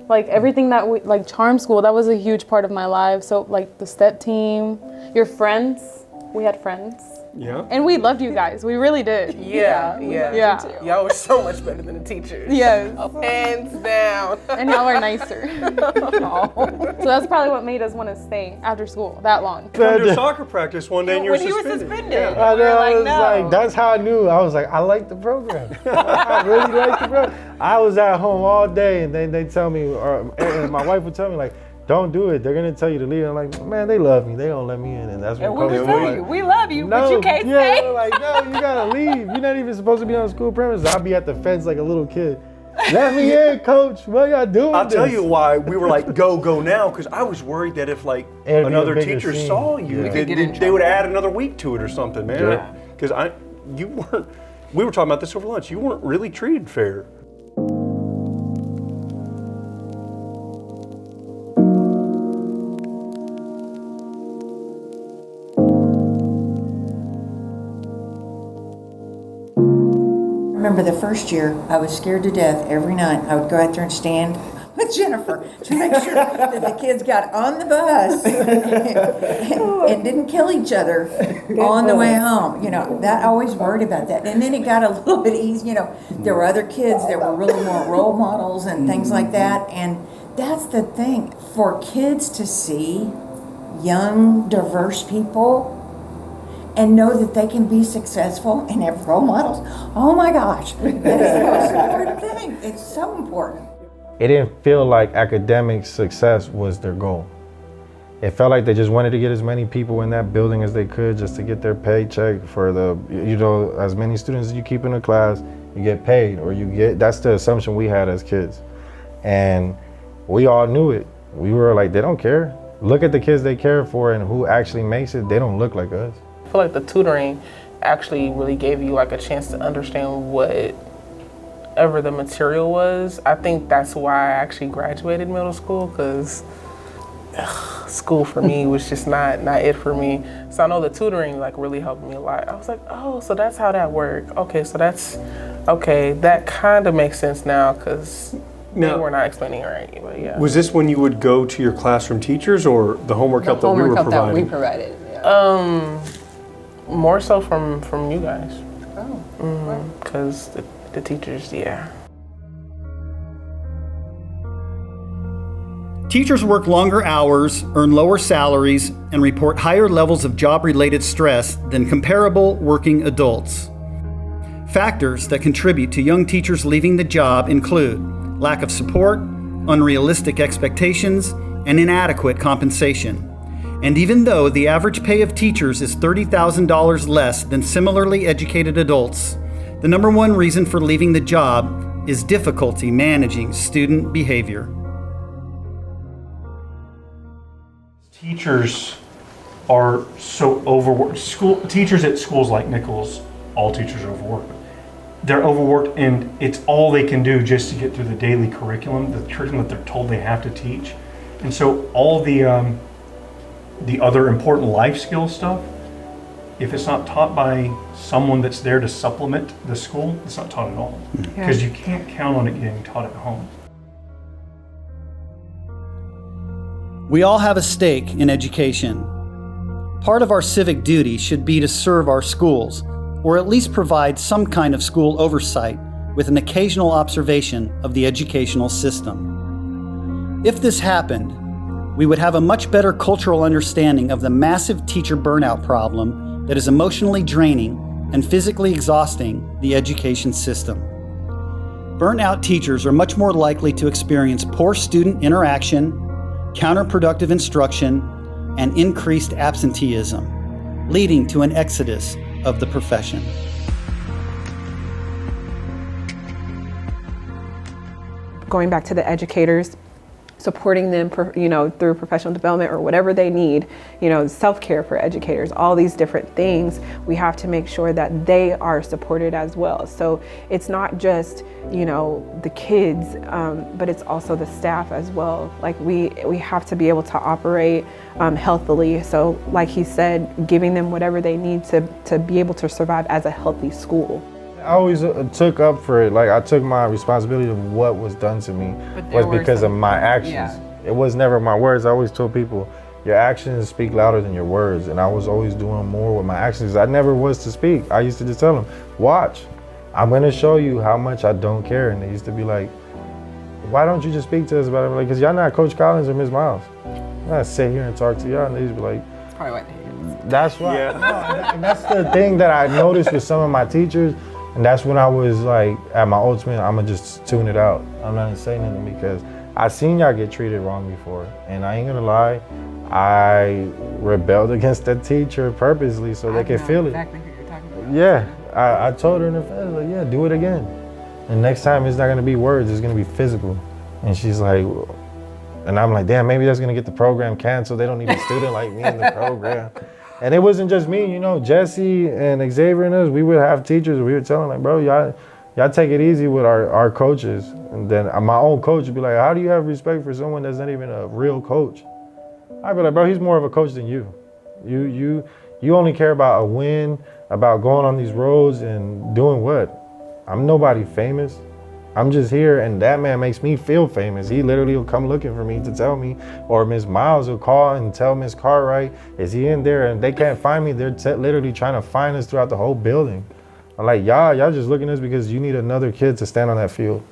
like everything that we like charm school, that was a huge part of my life. So like the step team, your friends, we had friends. Yeah. And we loved you guys. We really did. Yeah. Y'all were so much better than the teachers. Yes. Hands down. And y'all are nicer. So that's probably what made us want to stay after school that long. Come to soccer practice one day and you were When he was suspended. suspended. I know, I was no. like, that's how I knew. I was like, I like the program. I really like the program. I was at home all day, and then they tell me, or and my wife would tell me like, don't do it. They're gonna tell you to leave. I'm like, man, they love me. They don't let me in, and that's what And we coach would was tell like, you, we love you, but no, you can't yeah, stay. they're like, no, you gotta leave. You're not even supposed to be on school premises. I'll be at the fence like a little kid. Let me in, coach. What y'all doing? I'll tell you why we were like, go now, because I was worried that if like It'd be a another bigger teacher scene. saw you, Yeah. they would add another week to it or something, man. Yeah. Because we were talking about this over lunch. You weren't really treated fair. I remember the first year, I was scared to death every night. I would go out there and stand with Jennifer to make sure that the kids got on the bus and didn't kill each other on the way home. You know, that I always worried about that. And then it got a little bit easy. You know, there were other kids that were really more role models and things like that. And that's the thing, for kids to see young, diverse people and know that they can be successful and have role models. Oh my gosh, that is the most important thing. It's so important. It didn't feel like academic success was their goal. It felt like they just wanted to get as many people in that building as they could just to get their paycheck for as many students as you keep in a class, you get paid, or that's the assumption we had as kids. And we all knew it. We were like, they don't care. Look at the kids they care for and who actually makes it. They don't look like us. I feel like the tutoring actually really gave you like a chance to understand whatever the material was. I think that's why I actually graduated middle school, because school for me was just not it for me. So I know the tutoring like really helped me a lot. I was like, oh, so that's how that worked. Okay, so that kind of makes sense now, because they were not explaining it right. But yeah. Was this when you would go to your classroom teachers or the homework help that we were providing? That we provided. Yeah. More so from you guys. Oh. Because the teachers, yeah. Teachers work longer hours, earn lower salaries, and report higher levels of job-related stress than comparable working adults. Factors that contribute to young teachers leaving the job include lack of support, unrealistic expectations, and inadequate compensation. And even though the average pay of teachers is $30,000 less than similarly educated adults, the number one reason for leaving the job is difficulty managing student behavior. Teachers are so overworked. Teachers at schools like Nichols, all teachers are overworked. They're overworked, and it's all they can do just to get through the daily curriculum, the curriculum that they're told they have to teach. And so all the other important life skill stuff, if it's not taught by someone that's there to supplement the school, it's not taught at all. Because you can't count on it getting taught at home. We all have a stake in education. Part of our civic duty should be to serve our schools, or at least provide some kind of school oversight with an occasional observation of the educational system. If this happened, we would have a much better cultural understanding of the massive teacher burnout problem that is emotionally draining and physically exhausting the education system. Burnt-out teachers are much more likely to experience poor student interaction, counterproductive instruction, and increased absenteeism, leading to an exodus of the profession. Going back to the educators, supporting them, through professional development or whatever they need, self-care for educators, all these different things, we have to make sure that they are supported as well. So it's not just, the kids, but it's also the staff as well. Like we have to be able to operate healthily. So like he said, giving them whatever they need to be able to survive as a healthy school. I always took up for it. Like I took my responsibility of what was done to me was because of my actions. Yeah. It was never my words. I always told people, your actions speak louder than your words. And I was always doing more with my actions. I never was to speak. I used to just tell them, watch, I'm gonna show you how much I don't care. And they used to be like, why don't you just speak to us about it? Like, cause y'all not Coach Collins or Ms. Miles. I'm not sit here and talk to y'all. And they used to be like, that's probably what they hear. That's right. Yeah. No, that's the thing that I noticed with some of my teachers. And that's when I was like, at my ultimate, I'm gonna just tune it out. I'm not gonna say nothing because I seen y'all get treated wrong before. And I ain't gonna lie, I rebelled against the teacher purposely so they could feel it. Exactly who you're talking about. Yeah, I told her in the face, like, yeah, do it again. And next time it's not gonna be words, it's gonna be physical. And she's like, and I'm like, damn, maybe that's gonna get the program canceled. They don't need a student like me in the program. And it wasn't just me, Jesse and Xavier and us, we would have teachers, we were telling like, bro, y'all take it easy with our coaches. And then my own coach would be like, how do you have respect for someone that's not even a real coach? I'd be like, bro, he's more of a coach than you. You only care about a win, about going on these roads and doing what? I'm nobody famous. I'm just here, and that man makes me feel famous. He literally will come looking for me to tell me, or Miss Miles will call and tell Miss Cartwright, is he in there? And they can't find me. They're literally trying to find us throughout the whole building. I'm like, y'all just looking at us because you need another kid to stand on that field.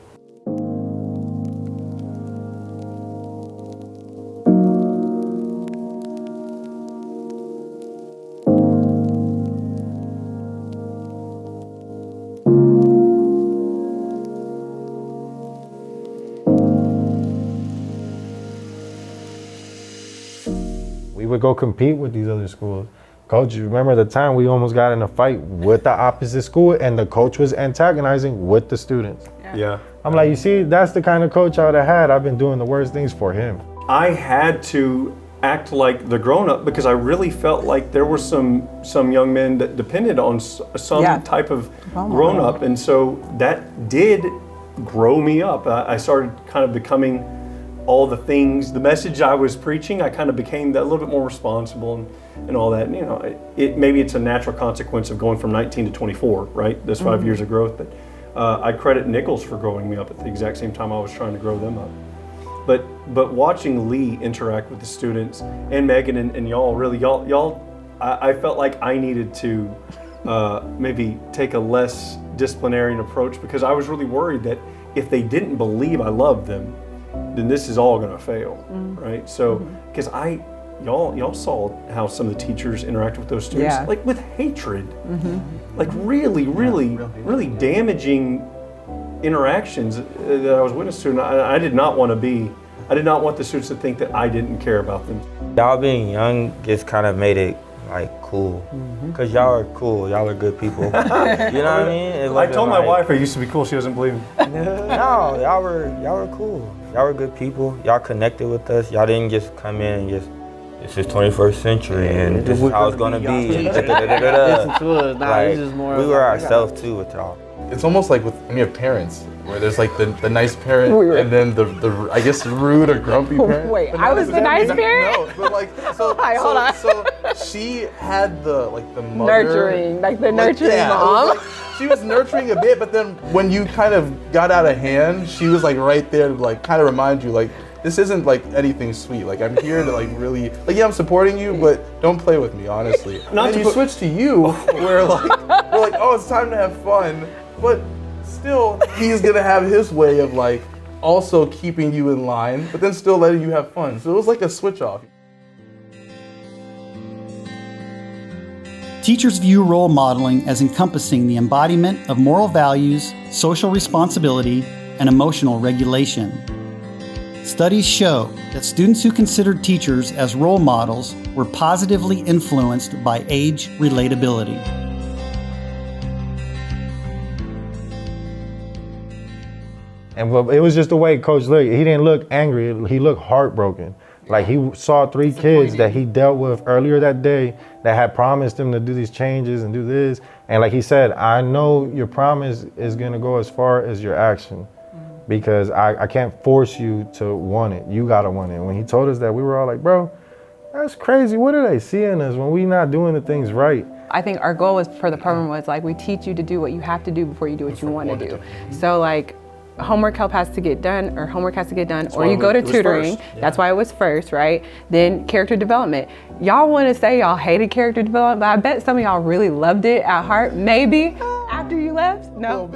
We would go compete with these other schools. Coach, you remember the time we almost got in a fight with the opposite school and the coach was antagonizing with the students? Yeah. I'm like, you see, that's the kind of coach I would have had. I've been doing the worst things for him. I had to act like the grown-up because I really felt like there were some young men that depended on some type of grown-up, and so that did grow me up. I started kind of becoming all the things, the message I was preaching, I kind of became a little bit more responsible and all that. And, maybe it's a natural consequence of going from 19 to 24, right? Those 5 years of growth. But I credit Nichols for growing me up at the exact same time I was trying to grow them up. But watching Lee interact with the students and Megan and y'all, really, I felt like I needed to maybe take a less disciplinarian approach because I was really worried that if they didn't believe I loved them, then this is all gonna fail, right? So, because y'all saw how some of the teachers interacted with those students, like with hatred, like really damaging interactions that I was witness to, and I did not want the students to think that I didn't care about them. Y'all being young just kind of made it like cool, cause y'all are cool, y'all are good people. You know what I mean? I told my wife I used to be cool. She doesn't believe me. No, y'all were cool. Y'all were good people. Y'all connected with us. Y'all didn't just come in and just this is 21st century and this is how it's gonna be. And Listen to it. Nah, like, it's just more we of were like, ourselves too with y'all. It's almost like when you have parents, where there's like the nice parent and then the I guess rude or grumpy parent. Wait, But I not was the necessarily- nice parent? No, but like so, Hold on. so she had the mother, Nurturing, like the nurturing it mom. was like, she was nurturing a bit, but then when you kind of got out of hand, she was like right there to like kind of remind you like, this isn't like anything sweet. Like I'm here to like really, like yeah, I'm supporting you, but don't play with me, honestly. Not and to you put- switch to you, where like we're like, oh, it's time to have fun, but still he's gonna have his way of like also keeping you in line, but then still letting you have fun. So it was like a switch off. Teachers view role modeling as encompassing the embodiment of moral values, social responsibility, and emotional regulation. Studies show that students who considered teachers as role models were positively influenced by age relatability. And it was just the way Coach looked. He didn't look angry. He looked heartbroken. Like he saw 3 kids that he dealt with earlier that day that had promised him to do these changes and do this. And like he said, I know your promise is gonna go as far as your action because I can't force you to want it. You gotta want it. And when he told us that, we were all like, bro, that's crazy. What are they seeing us when we not doing the things right? I think our goal was for the program was like, we teach you to do what you have to do before you do what you want to do. So like, homework help has to get done, or you go to tutoring. That's why it was first, right? Then character development. Y'all want to say y'all hated character development, but I bet some of y'all really loved it at heart. Maybe after you left, no.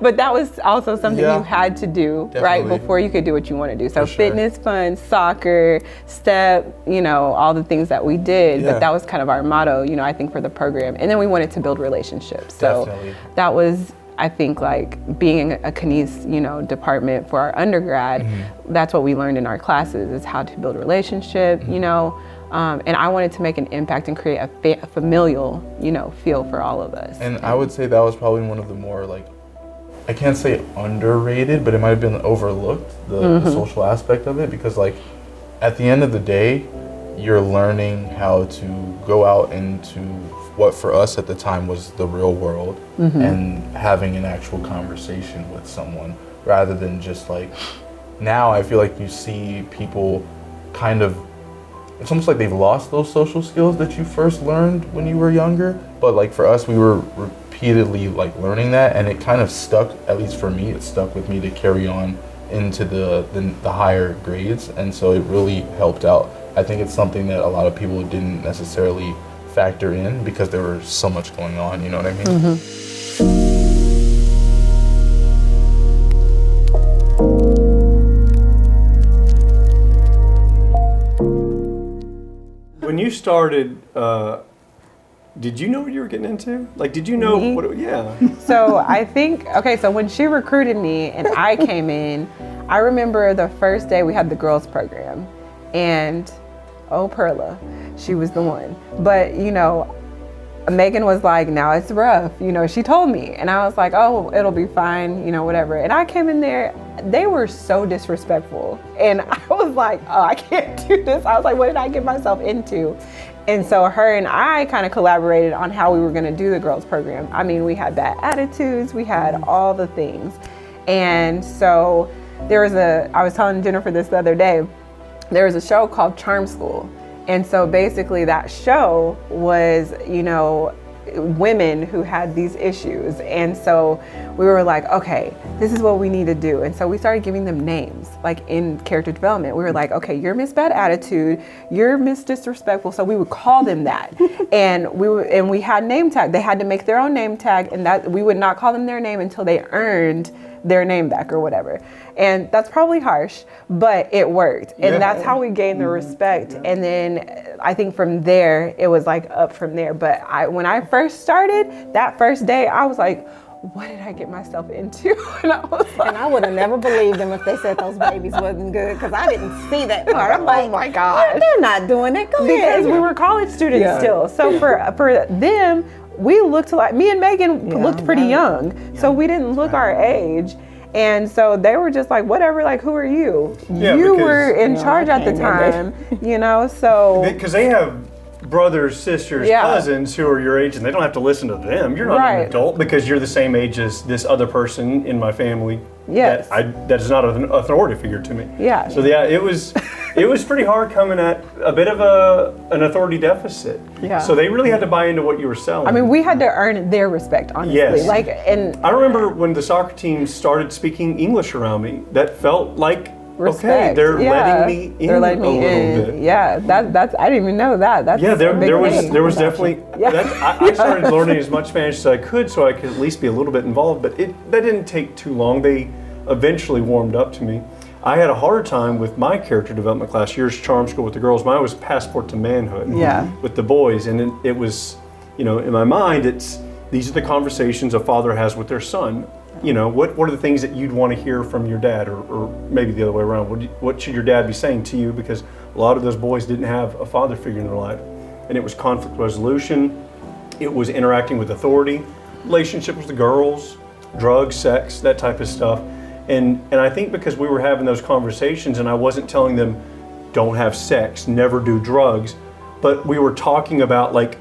But that was also something you had to do, right, before you could do what you want to do. So fitness, fun, soccer, step, you know, all the things that we did. But that was kind of our motto, you know, I think for the program. And then we wanted to build relationships. So that was, I think, like being a Kines, you know, department for our undergrad, that's what we learned in our classes is how to build a relationship, you know, and I wanted to make an impact and create a familial, you know, feel for all of us. And I would say that was probably one of the more like, I can't say underrated, but it might have been overlooked, the social aspect of it, because like at the end of the day, you're learning how to go out into what for us at the time was the real world and having an actual conversation with someone rather than just like, now I feel like you see people kind of, it's almost like they've lost those social skills that you first learned when you were younger. But like for us, we were repeatedly like learning that, and it kind of stuck, at least for me, it stuck with me to carry on into the higher grades. And so it really helped out. I think it's something that a lot of people didn't necessarily factor in because there was so much going on, you know what I mean? When you started, did you know what you were getting into? Like, did you know what it, So I think, okay, so when she recruited me and I came in, I remember the first day we had the girls program, and oh, Perla, she was the one. But, you know, Megan was like, now it's rough. You know, she told me. And I was like, oh, it'll be fine, you know, whatever. And I came in there, they were so disrespectful. And I was like, oh, I can't do this. I was like, what did I get myself into? And so her and I kind of collaborated on how we were going to do the girls program. I mean, we had bad attitudes, we had all the things. And so there was I was telling Jennifer this the other day, there was a show called Charm School. And so basically that show was, you know, women who had these issues. And so we were like, okay, this is what we need to do. And so we started giving them names, like in character development. We were like, okay, you're Miss Bad Attitude, you're Miss Disrespectful. So we would call them that. And we had name tag. They had to make their own name tag, and that we would not call them their name until they earned their name back or whatever. And that's probably harsh, but it worked. And that's how we gained the respect. And then I think from there, it was like up from there. But when I first started, that first day, I was like, what did I get myself into? And I would have never believed them if they said those babies wasn't good, because I didn't see that part. I'm like, oh my gosh. They're not doing it. Go ahead. Because we were college students still. So for them, we looked like, me and Megan looked pretty young. So we didn't look our age. And so they were just like, whatever, like, who are you? Yeah, you because- were in charge at the time, you know, so. Because they have brothers, sisters, Yeah. cousins who are your age, and they don't have to listen to them. You're not Right. an adult because you're the same age as this other person in my family. Yes. That is not an authority figure to me. Yeah. So yeah, it was pretty hard coming at a bit of an authority deficit. Yeah. So they really had to buy into what you were selling. I mean, we had to earn their respect, honestly. Yes. Like, and I remember when the soccer team started speaking English around me, that felt like, respect. okay, they're Yeah. letting me in They're letting a me little in. bit. Yeah, that's I didn't even know that. That's Yeah, a big there was thing. definitely. I started learning as much Spanish as I could, so I could at least be a little bit involved. But that didn't take too long. They eventually warmed up to me. I had a hard time with my character development class. Yours, Charm School with the girls. Mine was Passport to Manhood. Yeah. With the boys, and it was, you know, in my mind, these are the conversations a father has with their son. You know, what are the things that you'd want to hear from your dad, or maybe the other way around? What should your dad be saying to you? Because a lot of those boys didn't have a father figure in their life. And it was conflict resolution, it was interacting with authority, relationships with the girls, drugs, sex, that type of stuff. And I think because we were having those conversations and I wasn't telling them, don't have sex, never do drugs, but we were talking about, like,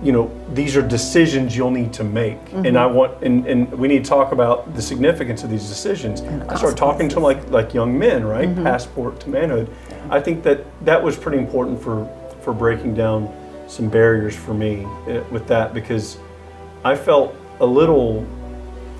you know, these are decisions you'll need to make. And I want, and we need to talk about the significance of these decisions. I started talking to them like young men, right? Passport to manhood. I think that was pretty important for breaking down some barriers for me with that, because I felt a little,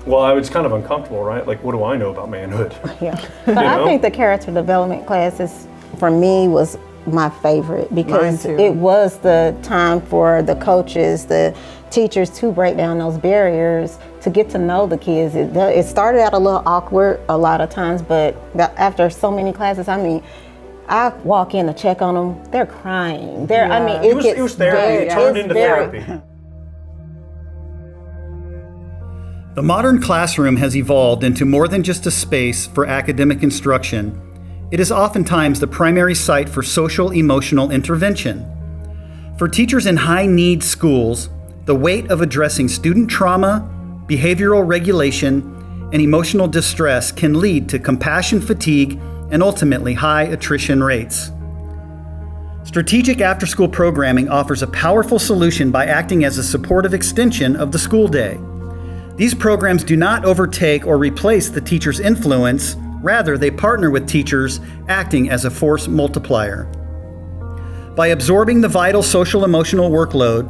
well, I was kind of uncomfortable, right? Like, what do I know about manhood? Yeah. But I think the character development classes for me was my favorite, because Mine too. it was the time for the coaches, the teachers to break down those barriers, to get to know the kids. It started out a little awkward a lot of times, but after so many classes, I mean, I walk in to check on them, they're crying. I mean, It was therapy. It turned into therapy. The modern classroom has evolved into more than just a space for academic instruction. It is oftentimes the primary site for social emotional intervention. For teachers in high-need schools, the weight of addressing student trauma, behavioral regulation, and emotional distress can lead to compassion fatigue and ultimately high attrition rates. Strategic after-school programming offers a powerful solution by acting as a supportive extension of the school day. These programs do not overtake or replace the teacher's influence. Rather, they partner with teachers, acting as a force multiplier. By absorbing the vital social emotional workload,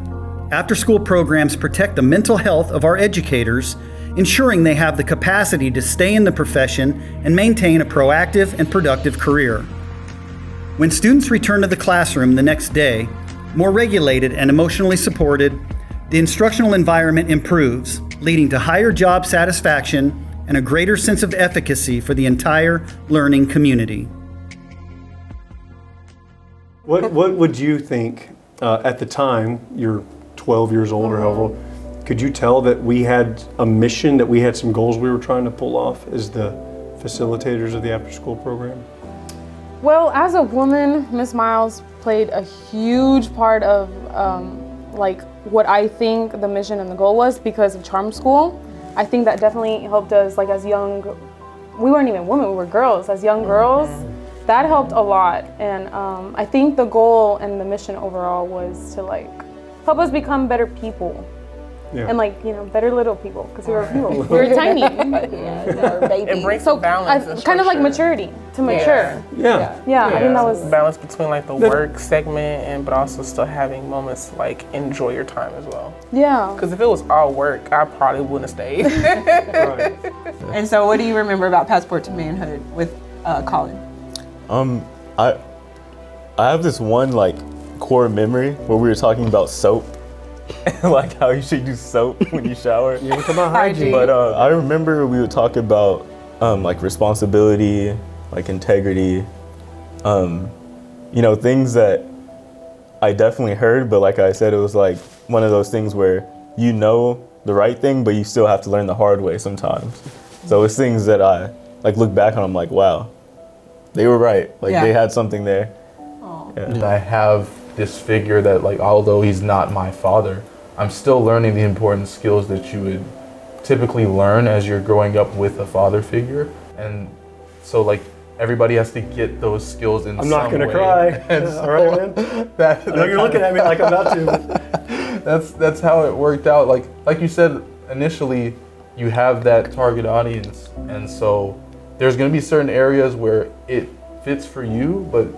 after-school programs protect the mental health of our educators, ensuring they have the capacity to stay in the profession and maintain a proactive and productive career. When students return to the classroom the next day, more regulated and emotionally supported, the instructional environment improves, leading to higher job satisfaction and a greater sense of efficacy for the entire learning community. What would you think at the time, you're 12 years old or however old, could you tell that we had a mission, that we had some goals we were trying to pull off as the facilitators of the after-school program? Well, as a woman, Miss Miles played a huge part of like what I think the mission and the goal was because of Charm School. I think that definitely helped us, like as young, we weren't even women, we were girls. As young girls, that helped a lot. And I think the goal and the mission overall was to like help us become better people. Yeah. And like, you know, better little people, because we were tiny. It brings So balance. And kind of like structure. maturity, to mature. Yeah. Yeah, I think that was balance between like the work segment but also still having moments to like enjoy your time as well. Yeah. Because if it was all work, I probably wouldn't have stayed. Right. And so what do you remember about Passport to Manhood with Colin? I have this one like core memory where we were talking about soap. Like how you should use soap when you shower. You were talking about hygiene. But I remember we would talk about like responsibility, like integrity, you know, things that I definitely heard, but like I said, it was like one of those things where you know the right thing, but you still have to learn the hard way sometimes. So it's things that I like look back on, I'm like, wow, they were right. Like they had something there. Yeah. I have this figure that, like, although he's not my father, I'm still learning the important skills that you would typically learn as you're growing up with a father figure, and so like everybody has to get those skills in I'm some not gonna way. cry. And All right, man. I know you're looking at me like I'm about to. That's how it worked out. Like you said initially, you have that target audience, and so there's going to be certain areas where it fits for you, but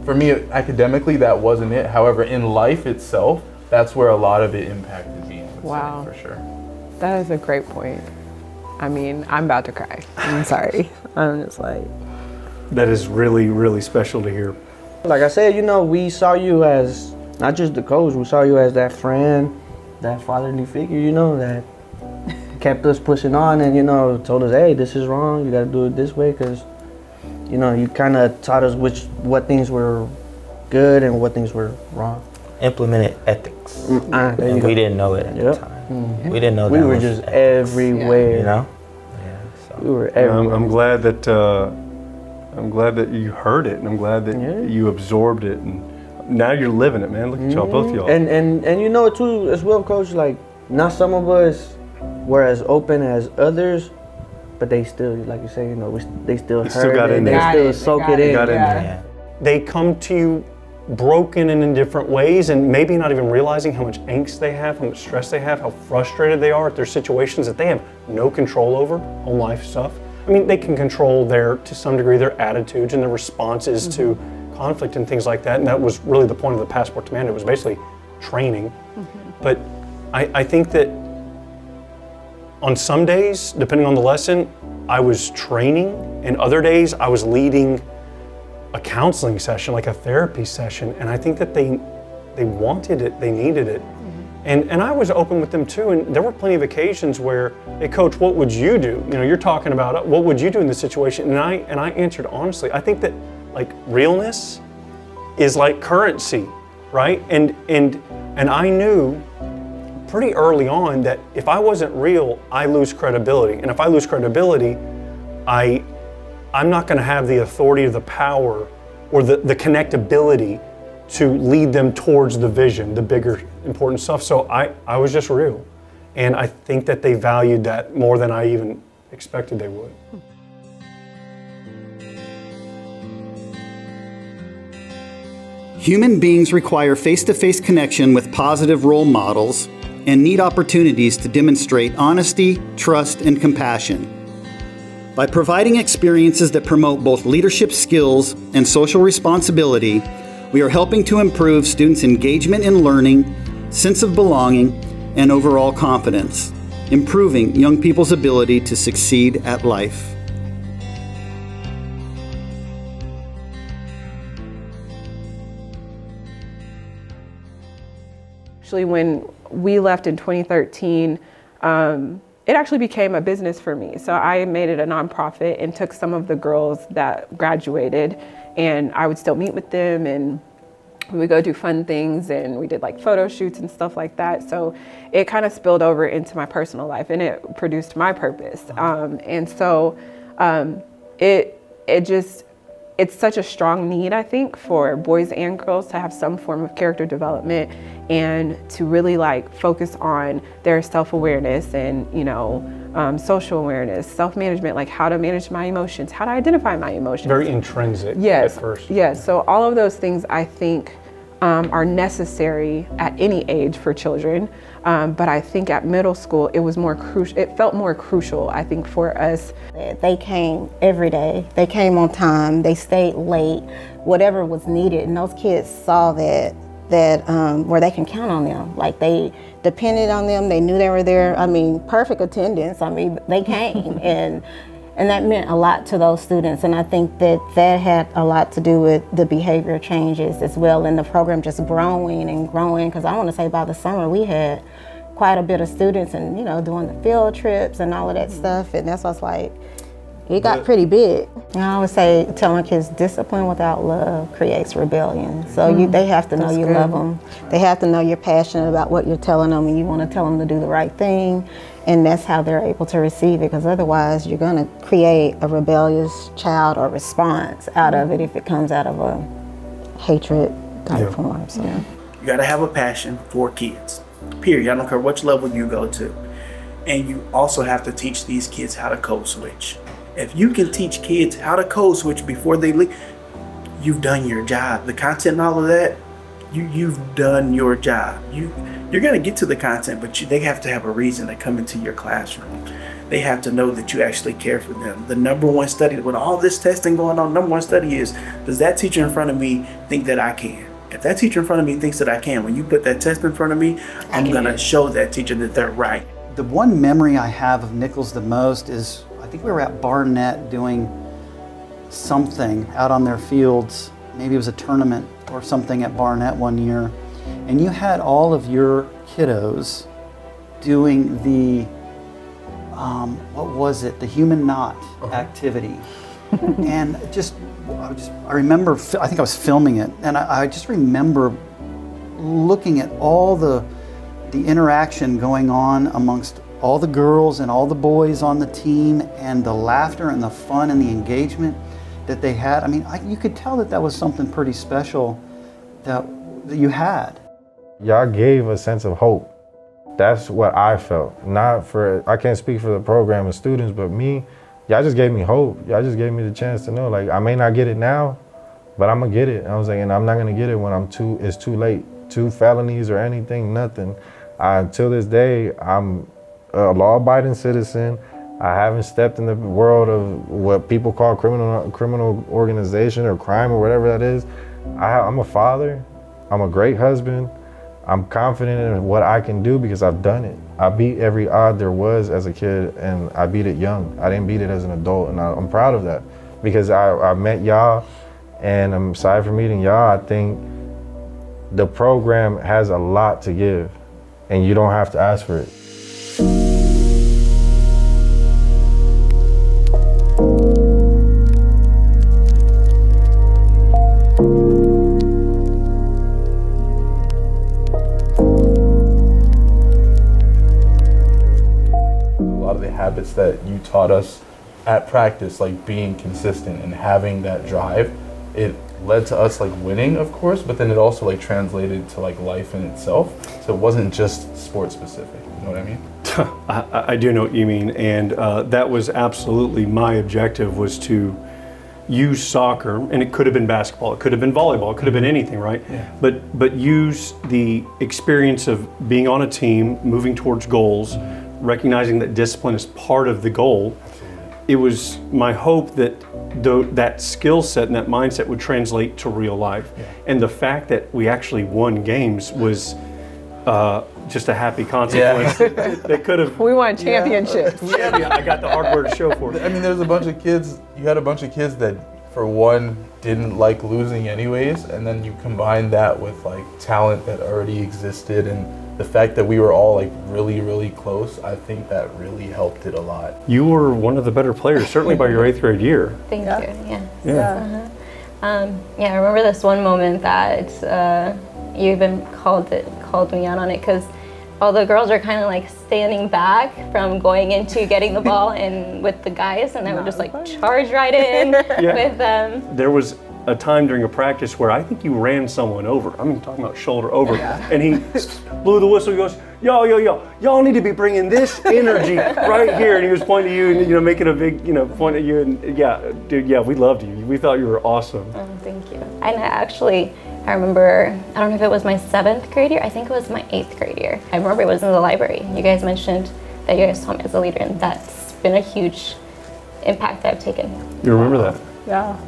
for me academically that wasn't it. However, in life itself, that's where a lot of it impacted me. Wow, for sure. That is a great point. I mean, I'm about to cry. I'm sorry. I'm just like. That is really, really special to hear. Like I said, you know, we saw you as not just the coach, we saw you as that friend, that fatherly figure, you know, that kept us pushing on and, you know, told us, hey, this is wrong, you got to do it this way, because, you know, you kind of taught us what things were good and what things were wrong. Implemented ethics. And we didn't know it at the time. Mm-hmm. We didn't know that we were was just ethics. everywhere. You know? We were everywhere. I'm glad that you heard it, and I'm glad that you absorbed it, and now you're living it, man. Look at y'all, both of y'all. And you know too as well, Coach. Like, not some of us were as open as others, but they still, like you say, you know, they still heard still got it. in They there. still soak it in. Got in there. They come to you broken and in different ways, and maybe not even realizing how much angst they have, how much stress they have, how frustrated they are at their situations that they have no control over, home life stuff. I mean, they can control to some degree, their attitudes and their responses to conflict and things like that. And that was really the point of the Passport to Manhood. It was basically training. But I think that on some days, depending on the lesson, I was training, and other days I was leading a counseling session, like a therapy session. And I think that they wanted it, they needed it. And I was open with them too, and there were plenty of occasions where, hey coach, what would you do? You know, you're talking about what would you do in this situation? And I answered honestly. I think that like realness is like currency, right? And I knew pretty early on that if I wasn't real, I lose credibility. And if I lose credibility, I'm not gonna have the authority or the power or the connectability to lead them towards the vision, the bigger important stuff. So I was just real. And I think that they valued that more than I even expected they would. Human beings require face-to-face connection with positive role models and need opportunities to demonstrate honesty, trust, and compassion. By providing experiences that promote both leadership skills and social responsibility, we are helping to improve students' engagement in learning, sense of belonging, and overall confidence, improving young people's ability to succeed at life. Actually, when we left in 2013, it actually became a business for me. So I made it a nonprofit and took some of the girls that graduated, and I would still meet with them, and we would go do fun things, and we did like photo shoots and stuff like that. So it kind of spilled over into my personal life, and it produced my purpose. And so it's such a strong need, I think, for boys and girls to have some form of character development and to really like focus on their self-awareness and, you know, social awareness, self-management, like how to manage my emotions, how to identify my emotions. Very intrinsic Yes, at first. yes. So all of those things I think are necessary at any age for children. But I think at middle school, it was more crucial. It felt more crucial, I think, for us. They came every day. They came on time. They stayed late, whatever was needed. And those kids saw that where they can count on them. Like they depended on them. They knew they were there. I mean, perfect attendance. I mean, they came and that meant a lot to those students. And I think that had a lot to do with the behavior changes as well, and the program just growing and growing. Because I want to say by the summer we had quite a bit of students and, you know, doing the field trips and all of that stuff. And that's what's like, it got pretty big. And I always say, telling kids, discipline without love creates rebellion. So they have to know you love them. They have to know you're passionate about what you're telling them and you want to tell them to do the right thing. And that's how they're able to receive it, because otherwise you're going to create a rebellious child or response out of it if it comes out of a hatred type form. So. You got to have a passion for kids, period. I don't care which level you go to. And you also have to teach these kids how to code switch. If you can teach kids how to code switch before they leave, you've done your job. The content and all of that, you've done your job. You're gonna get to the content, but they have to have a reason to come into your classroom. They have to know that you actually care for them. The number one study, with all this testing going on, number one study is, does that teacher in front of me think that I can? If that teacher in front of me thinks that I can, when you put that test in front of me, I'm gonna show that teacher that they're right. The one memory I have of Nichols the most is, I think we were at Barnett doing something out on their fields. Maybe it was a tournament or something at Barnett one year. And you had all of your kiddos doing the, what was it? The human knot activity. And I remember, I think I was filming it, and I just remember looking at all the interaction going on amongst all the girls and all the boys on the team, and the laughter and the fun and the engagement that they had. I mean, you could tell that was something pretty special that you had. Y'all gave a sense of hope. That's what I felt. I can't speak for the program and students, but me, y'all just gave me hope. Y'all just gave me the chance to know, like, I may not get it now, but I'm gonna get it. I was like, and I'm not gonna get it when it's too late. 2 felonies or anything, nothing. Until this day, I'm a law-abiding citizen. I haven't stepped in the world of what people call criminal organization or crime or whatever that is. I'm a father. I'm a great husband. I'm confident in what I can do because I've done it. I beat every odd there was as a kid, and I beat it young. I didn't beat it as an adult, and I'm proud of that because I met y'all, and I'm sorry for meeting y'all. I think the program has a lot to give, and you don't have to ask for it. Habits that you taught us at practice, like being consistent and having that drive, it led to us like winning, of course, but then it also like translated to like life in itself. So it wasn't just sport specific, you know what I mean? I do know what you mean, and that was absolutely my objective, was to use soccer, and it could have been basketball, it could have been volleyball, it could have been anything, right? Yeah. But use the experience of being on a team, moving towards goals, recognizing that discipline is part of the goal. It was my hope that that skill set and that mindset would translate to real life. Yeah. And the fact that we actually won games was just a happy consequence. Yeah. They could have. We won championships. Yeah, I got the hardware to show for it. I mean, there's a bunch of kids, you had a bunch of kids that, for one, didn't like losing anyways, and then you combine that with like talent that already existed, and the fact that we were all like really, really close, I think that really helped it a lot. You were one of the better players, certainly by your 8th grade year. Thank you, yeah. I remember this one moment that you even called me out on it, because all the girls are kind of like standing back from going into getting the ball and with the guys, and I would just like charge right in with them. There was a time during a practice where I think you ran someone over. I mean, talking about shoulder over. And he blew the whistle. He goes, y'all need to be bringing this energy right here. And he was pointing to you and, making a big, point at you. And dude, we loved you. We thought you were awesome. Oh, thank you. And I remember, I don't know if it was my 7th grade year. I think it was my 8th grade year. I remember it was in the library. You guys mentioned that you guys saw me as a leader, and that's been a huge impact that I've taken. You remember that? Yeah.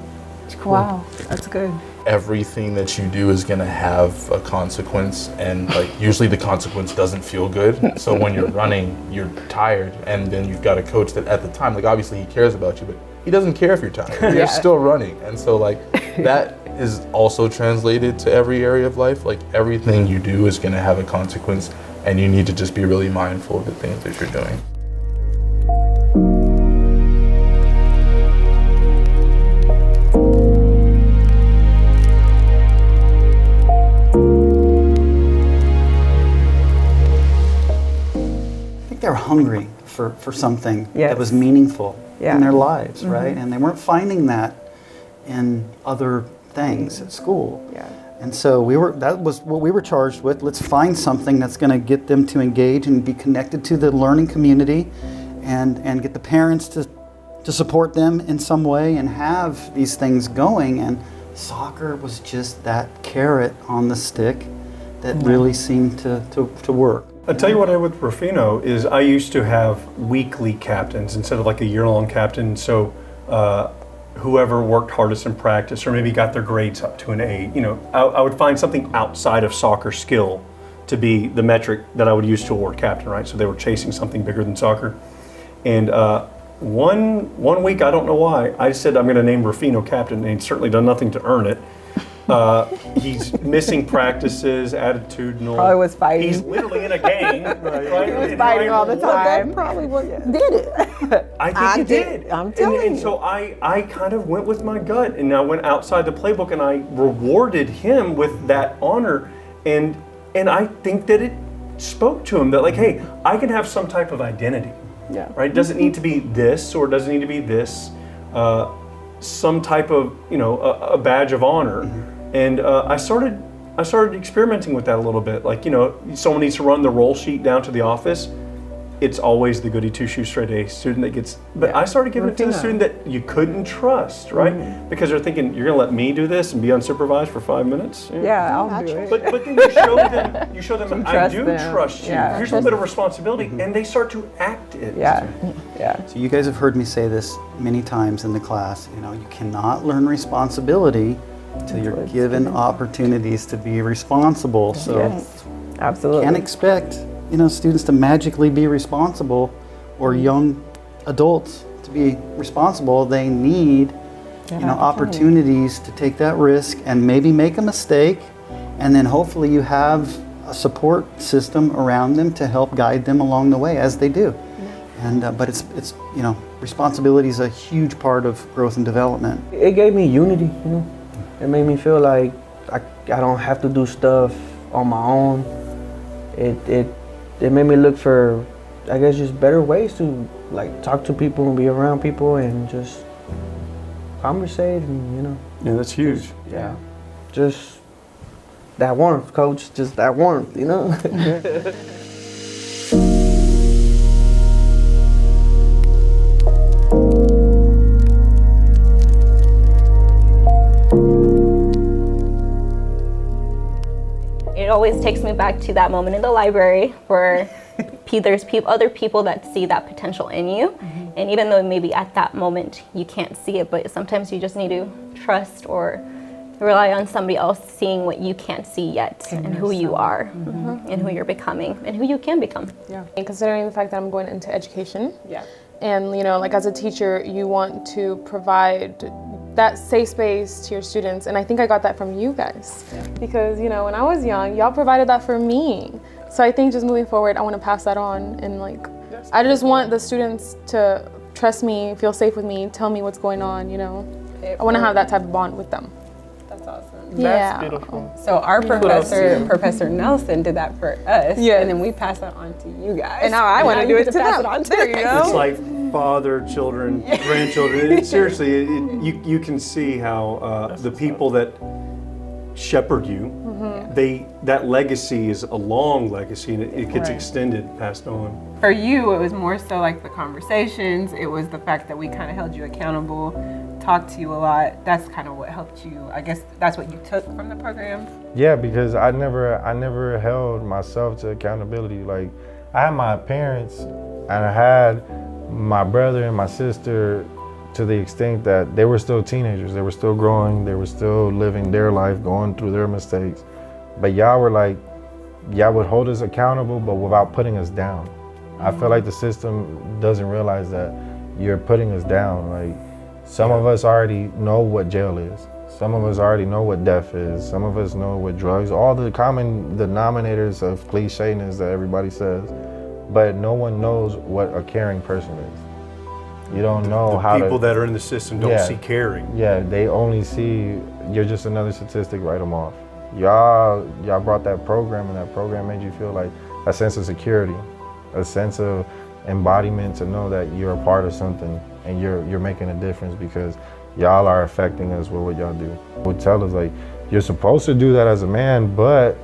Cool. Wow, that's good. Everything that you do is gonna have a consequence, and like usually the consequence doesn't feel good. So when you're running, you're tired, and then you've got a coach that at the time, like obviously he cares about you, but he doesn't care if you're tired. You're still running, and so like that is also translated to every area of life. Like everything you do is gonna have a consequence, and you need to just be really mindful of the things that you're doing. They were hungry for something that was meaningful in their lives, right? And they weren't finding that in other things at school. And so that was what we were charged with. Let's find something that's going to get them to engage and be connected to the learning community and get the parents to support them in some way and have these things going. And soccer was just that carrot on the stick that really seemed to work. I'll tell you what I did with Rufino is I used to have weekly captains instead of like a year-long captain. So whoever worked hardest in practice or maybe got their grades up to an A, I would find something outside of soccer skill to be the metric that I would use to award captain, right? So they were chasing something bigger than soccer. And one week, I don't know why, I said I'm going to name Rufino captain, and he's certainly done nothing to earn it. He's missing practices, attitudinal. Probably was fighting. He's literally in a gang. Right? He was fighting all the time. That probably did it. I think he did. I'm telling you. And so I kind of went with my gut, and I went outside the playbook, and I rewarded him with that honor, and I think that it spoke to him that like, hey, I can have some type of identity. Yeah. Right? It doesn't need to be this, or it doesn't need to be this. Some type of a badge of honor. And I started experimenting with that a little bit. Like, someone needs to run the roll sheet down to the office. It's always the goody two-shoes straight A student that gets, but I started giving it to the student that you couldn't trust, right? Because they're thinking, you're gonna let me do this and be unsupervised for 5 minutes? Yeah, I'll do it. But then you show them I do trust you. Yeah. Here's a little bit of responsibility, and they start to act it. Yeah. So you guys have heard me say this many times in the class, you cannot learn responsibility until you're given opportunities to be responsible. So Yes, absolutely. can't expect students to magically be responsible or young adults to be responsible. They need opportunities to take that risk and maybe make a mistake, and then hopefully you have a support system around them to help guide them along the way as they do. And but it's responsibility is a huge part of growth and development. It gave me unity, It made me feel like I don't have to do stuff on my own. It made me look for, I guess, just better ways to like talk to people and be around people and just conversate and Yeah, that's huge. Just that warmth, coach. Just that warmth, It always takes me back to that moment in the library where there's other people that see that potential in you. And even though maybe at that moment you can't see it, but sometimes you just need to trust or rely on somebody else seeing what you can't see yet and who you are and who you're becoming and who you can become. Yeah. And considering the fact that I'm going into education. Yeah. And like as a teacher, you want to provide that safe space to your students, and I think I got that from you guys. Because when I was young, y'all provided that for me. So I think just moving forward, I want to pass that on, and I just want the students to trust me, feel safe with me, tell me what's going on. I want to have that type of bond with them. That's awesome. That's beautiful. So our Professor Nelson did that for us, and then we pass that on to you guys. And now I want to do it to pass them. it on too. It's like father, children, grandchildren. Seriously, you can see how the people that shepherd you, that legacy is a long legacy, and it gets extended, passed on. For you, it was more so like the conversations. It was the fact that we kind of held you accountable, talked to you a lot. That's kind of what helped you. I guess that's what you took from the program. Yeah, because I never held myself to accountability. Like, I had my parents and I had my brother and my sister to the extent that they were still teenagers. They were still growing. They were still living their life, going through their mistakes. But y'all would hold us accountable, but without putting us down. I feel like the system doesn't realize that you're putting us down. Like, some of us already know what jail is. Some of us already know what death is. Some of us know what drugs, all the common denominators of clichéness that everybody says. But no one knows what a caring person is. You don't know how people that are in the system don't see caring. Yeah, they only see you're just another statistic, write them off. Y'all brought that program, and that program made you feel like a sense of security, a sense of embodiment to know that you're a part of something and you're making a difference, because y'all are affecting us with what y'all do. Would tell us like, you're supposed to do that as a man, but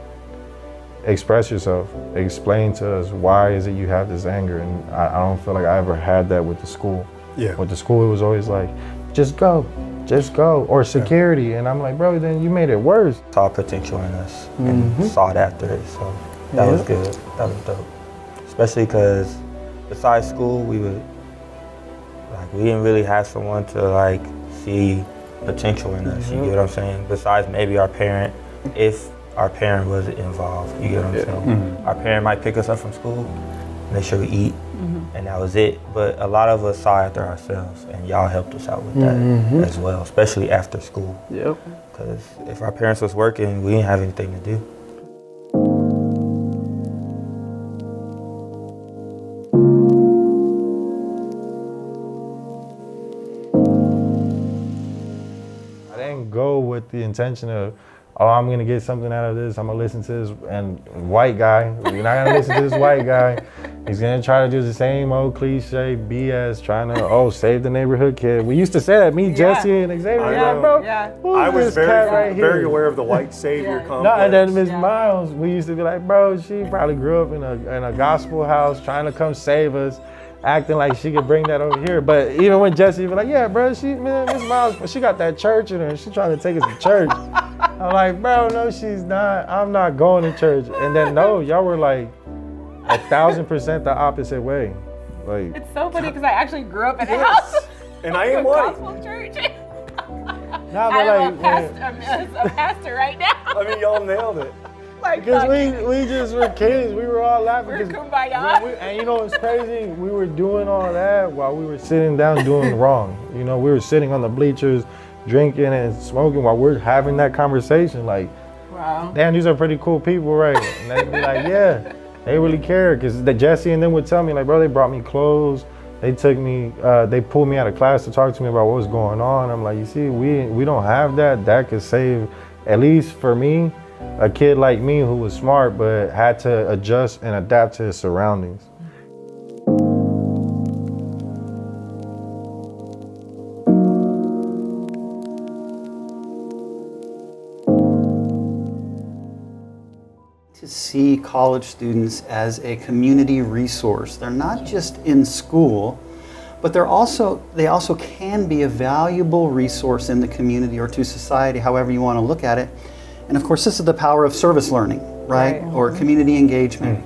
express yourself. Explain to us why is it you have this anger. And I don't feel like I ever had that with the school. Yeah. With the school, it was always like, just go, or security. And I'm like, bro, then you made it worse. Saw potential in us and sought after it, so that was good. That was dope. Especially because besides school, we didn't really have someone to like see potential in us, you get what I'm saying? Besides maybe our parent, if our parent was involved, you get what I'm saying? Our parent might pick us up from school, make sure we eat, and that was it. But a lot of us saw after ourselves, and y'all helped us out with that as well, especially after school. Yep. Because if our parents was working, we didn't have anything to do. I didn't go with the intention of, oh, I'm gonna get something out of this, I'm gonna listen to this and white guy. You're not gonna listen to this white guy. He's gonna try to do the same old cliche BS, trying to, save the neighborhood kid. We used to say that, me, Jesse, and Xavier. Yeah, bro. Yeah. I was very, right very aware of the white savior complex. No, and then Miss Miles, we used to be like, bro, she probably grew up in a gospel house trying to come save us, acting like she could bring that over here. But even when Jesse would be like, yeah, bro, Miss Miles, she got that church in her. She's trying to take us to church. I'm like, bro, no, she's not. I'm not going to church. And then, no, y'all were like 1,000% the opposite way. Like, It's so funny because I actually grew up in a house. And I am white. Gospel church. now I'm like, a pastor right now. I mean, y'all nailed it. because we just were kids. We were all laughing. We're 'cause kumbaya. and you know what's crazy? We were doing all that while we were sitting down doing wrong. You know, we were sitting on the bleachers, drinking and smoking while we're having that conversation. Like, wow. Damn, these are pretty cool people, right? And they'd be like, yeah, they really care. Because Jesse and them would tell me, like, bro, they brought me clothes. They took me, they pulled me out of class to talk to me about what was going on. I'm like, you see, we don't have that. That could save, at least for me, a kid like me who was smart but had to adjust and adapt to his surroundings. To see college students as a community resource. They're not just in school, but they also can be a valuable resource in the community or to society, however you want to look at it. And of course, this is the power of service learning, right? Or community engagement.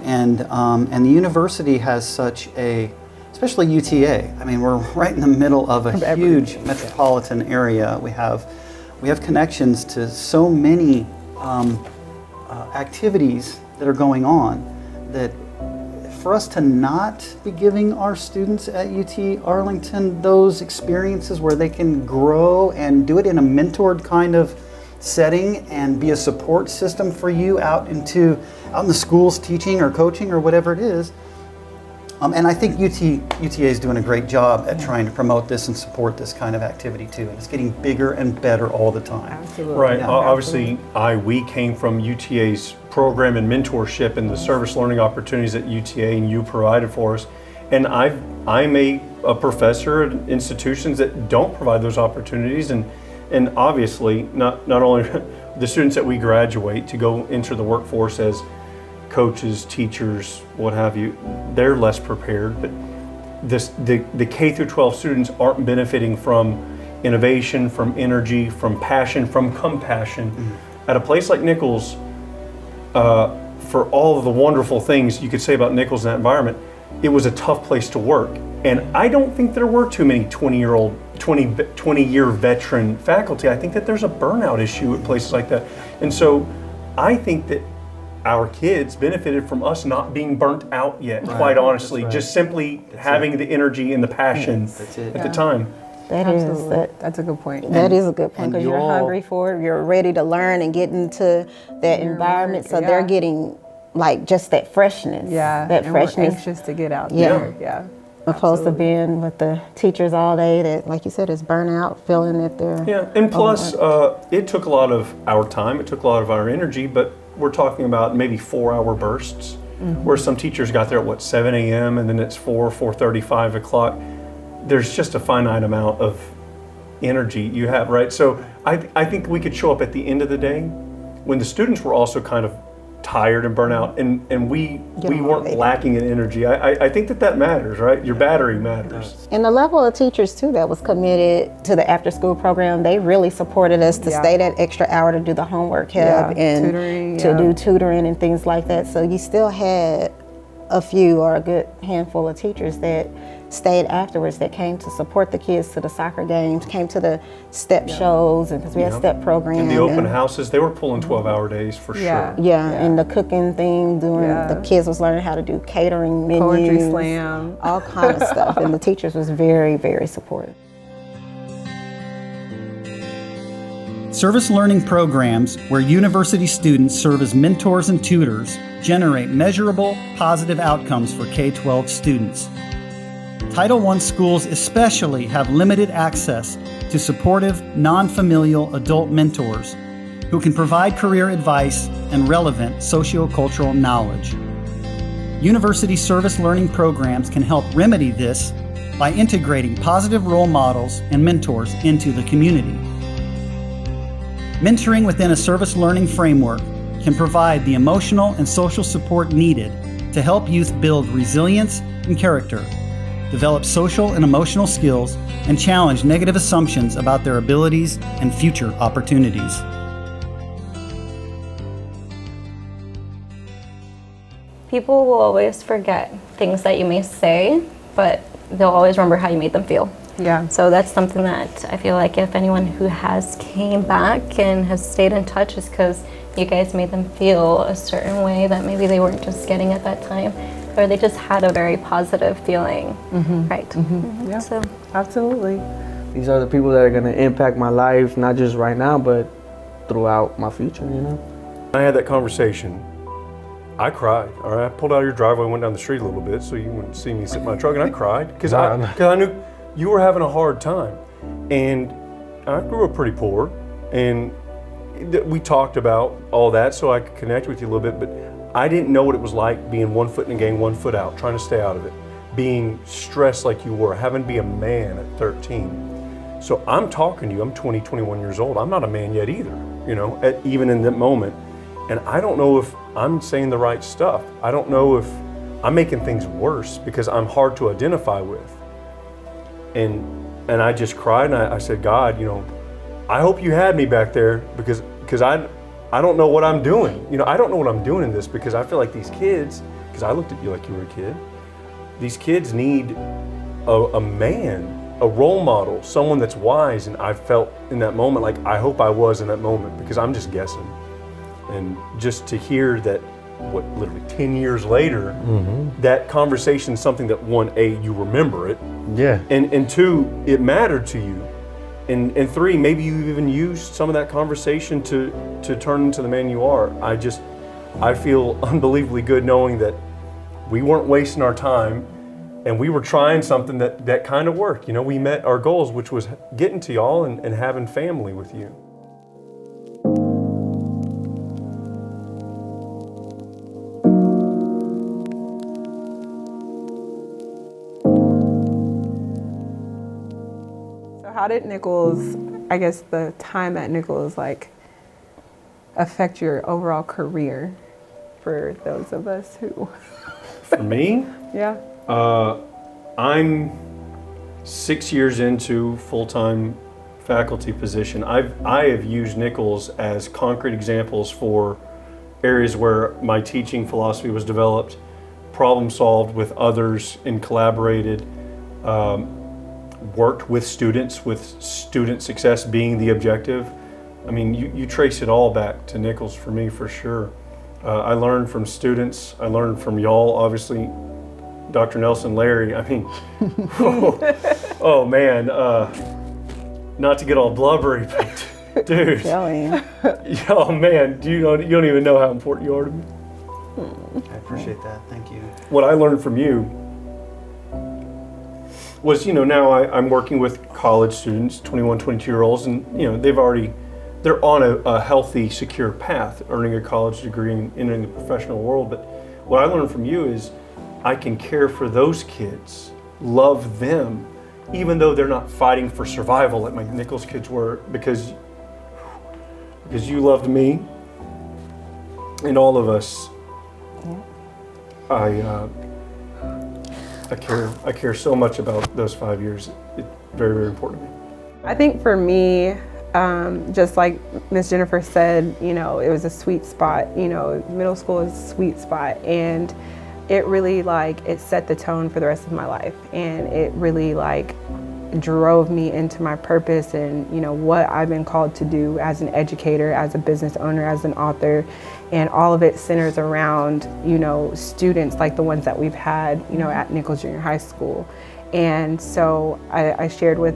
And the university has such a, especially UTA. I mean, we're right in the middle of a huge metropolitan area. We have connections to so many activities that are going on that for us to not be giving our students at UT Arlington those experiences where they can grow and do it in a mentored kind of setting and be a support system for you out in the schools teaching or coaching or whatever it is. And I think UTA is doing a great job at trying to promote this and support this kind of activity too. And it's getting bigger and better all the time. Absolutely. Right. Yeah, Obviously, we came from UTA's program and mentorship and the service learning opportunities that UTA and you provided for us. And I'm a professor at institutions that don't provide those opportunities. And obviously, not only the students that we graduate to go enter the workforce as coaches, teachers, what have you, they're less prepared. But the K through 12 students aren't benefiting from innovation, from energy, from passion, from compassion. At a place like Nichols, for all of the wonderful things you could say about Nichols in that environment, it was a tough place to work. And I don't think there were too many 20-year veteran faculty. I think that there's a burnout issue at places like that. And so I think that our kids benefited from us not being burnt out yet, quite honestly, just simply having the energy and the passion at the time. That's a good point. That is a good point because you're hungry for it. You're ready to learn and get into that environment. So they're getting like just that freshness. Yeah, that and freshness. we're anxious to get out there. Yeah. Opposed to being with the teachers all day that, like you said, is burnout, feeling that they're... Yeah, and plus, it took a lot of our time, it took a lot of our energy, but we're talking about maybe 4-hour bursts, where some teachers got there at, 7 a.m., and then it's 4:30, 5 o'clock. There's just a finite amount of energy you have, right? So I think we could show up at the end of the day when the students were also kind of tired and burnt out, and we weren't lacking in energy. I think that matters, right? Your battery matters. And the level of teachers too that was committed to the after school program, they really supported us to stay that extra hour to do the homework help and tutoring, to do tutoring and things like that. So you still had a few or a good handful of teachers that stayed afterwards, that came to support the kids to the soccer games, came to the step shows, and because we had step program. And the open houses, they were pulling 12-hour days for sure. Yeah, and the cooking thing, the kids was learning how to do catering menus. Poetry slam. All kind of stuff, and the teachers was very, very supportive. Service learning programs where university students serve as mentors and tutors generate measurable, positive outcomes for K-12 students. Title I schools especially have limited access to supportive, non-familial adult mentors who can provide career advice and relevant sociocultural knowledge. University service learning programs can help remedy this by integrating positive role models and mentors into the community. Mentoring within a service learning framework can provide the emotional and social support needed to help youth build resilience and character, develop social and emotional skills, and challenge negative assumptions about their abilities and future opportunities. People will always forget things that you may say, but they'll always remember how you made them feel. Yeah. So that's something that I feel like if anyone who has came back and has stayed in touch is because you guys made them feel a certain way that maybe they weren't just getting at that time, or they just had a very positive feeling, right? Yeah, so absolutely. These are the people that are going to impact my life, not just right now, but throughout my future, you know? I had that conversation. I cried. All right, I pulled out of your driveway, went down the street a little bit so you wouldn't see me sit in my truck, and I cried because I knew you were having a hard time. And I grew up pretty poor, and we talked about all that so I could connect with you a little bit, but I didn't know what it was like being 1 foot in the game, 1 foot out, trying to stay out of it, being stressed like you were, having to be a man at 13. So I'm talking to you, I'm 20, 21 years old. I'm not a man yet either, you know, even in that moment. And I don't know if I'm saying the right stuff. I don't know if I'm making things worse because I'm hard to identify with. And I just cried and I said, God, you know, I hope you had me back there because I don't know what I'm doing. You know, I don't know what I'm doing in this because I feel like these kids, because I looked at you like you were a kid, these kids need a man, a role model, someone that's wise. And I felt in that moment like I hope I was in that moment because I'm just guessing. And just to hear that, literally 10 years later, that conversation is something that one, A, you remember it. Yeah. And two, it mattered to you. And three, maybe you even used some of that conversation to turn into the man you are. I feel unbelievably good knowing that we weren't wasting our time and we were trying something that kind of worked. You know, we met our goals, which was getting to y'all and having family with you. How did Nichols, I guess the time at Nichols, like, affect your overall career for those of us who... For me? Yeah. I'm 6 years into full-time faculty position. I have used Nichols as concrete examples for areas where my teaching philosophy was developed, problem solved with others and collaborated, worked with student success being the objective. I mean, you trace it all back to Nichols for me, for sure. I learned from students. I learned from y'all, obviously, Dr. Nelson, Larry. I mean, oh man, not to get all blubbery, but dude. Oh man, you don't even know how important you are to me. I appreciate that. Thank you. What I learned from you was, you know, now I'm working with college students, 21, 22-year-olds, and, you know, they're on a healthy, secure path, earning a college degree and entering the professional world. But what I learned from you is I can care for those kids, love them, even though they're not fighting for survival like my Nichols kids were, because you loved me and all of us. I care so much about those 5 years. It's very, very important to me. I think for me, just like Miss Jennifer said, you know, it was a sweet spot. You know, middle school is a sweet spot, and it really it set the tone for the rest of my life, and it really drove me into my purpose and, you know, what I've been called to do as an educator, as a business owner, as an author, and all of it centers around, you know, students like the ones that we've had, you know, at Nichols Junior High School. And so I shared with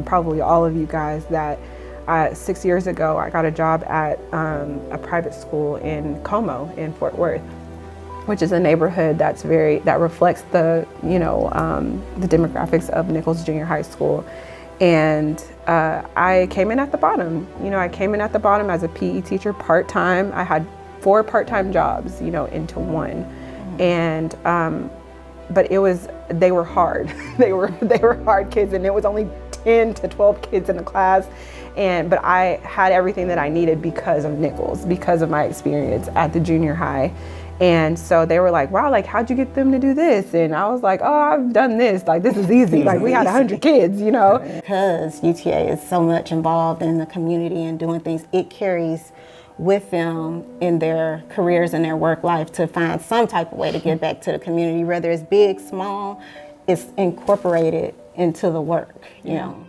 probably all of you guys that 6 years ago, I got a job at a private school in Como in Fort Worth, which is a neighborhood that reflects the, you know, the demographics of Nichols Junior High School. And I came in at the bottom. You know, I came in at the bottom as a PE teacher part-time. I had 4 part-time jobs, you know, into one. And, but they were hard. they were hard kids, and it was only 10 to 12 kids in the class. But I had everything that I needed because of Nichols, because of my experience at the junior high. And so they were like, wow, how'd you get them to do this? And I was like, oh, I've done this. This is easy. We had 100 kids, you know? Because UTA is so much involved in the community and doing things, it carries with them in their careers and their work life to find some type of way to give back to the community, whether it's big, small, it's incorporated into the work, you know.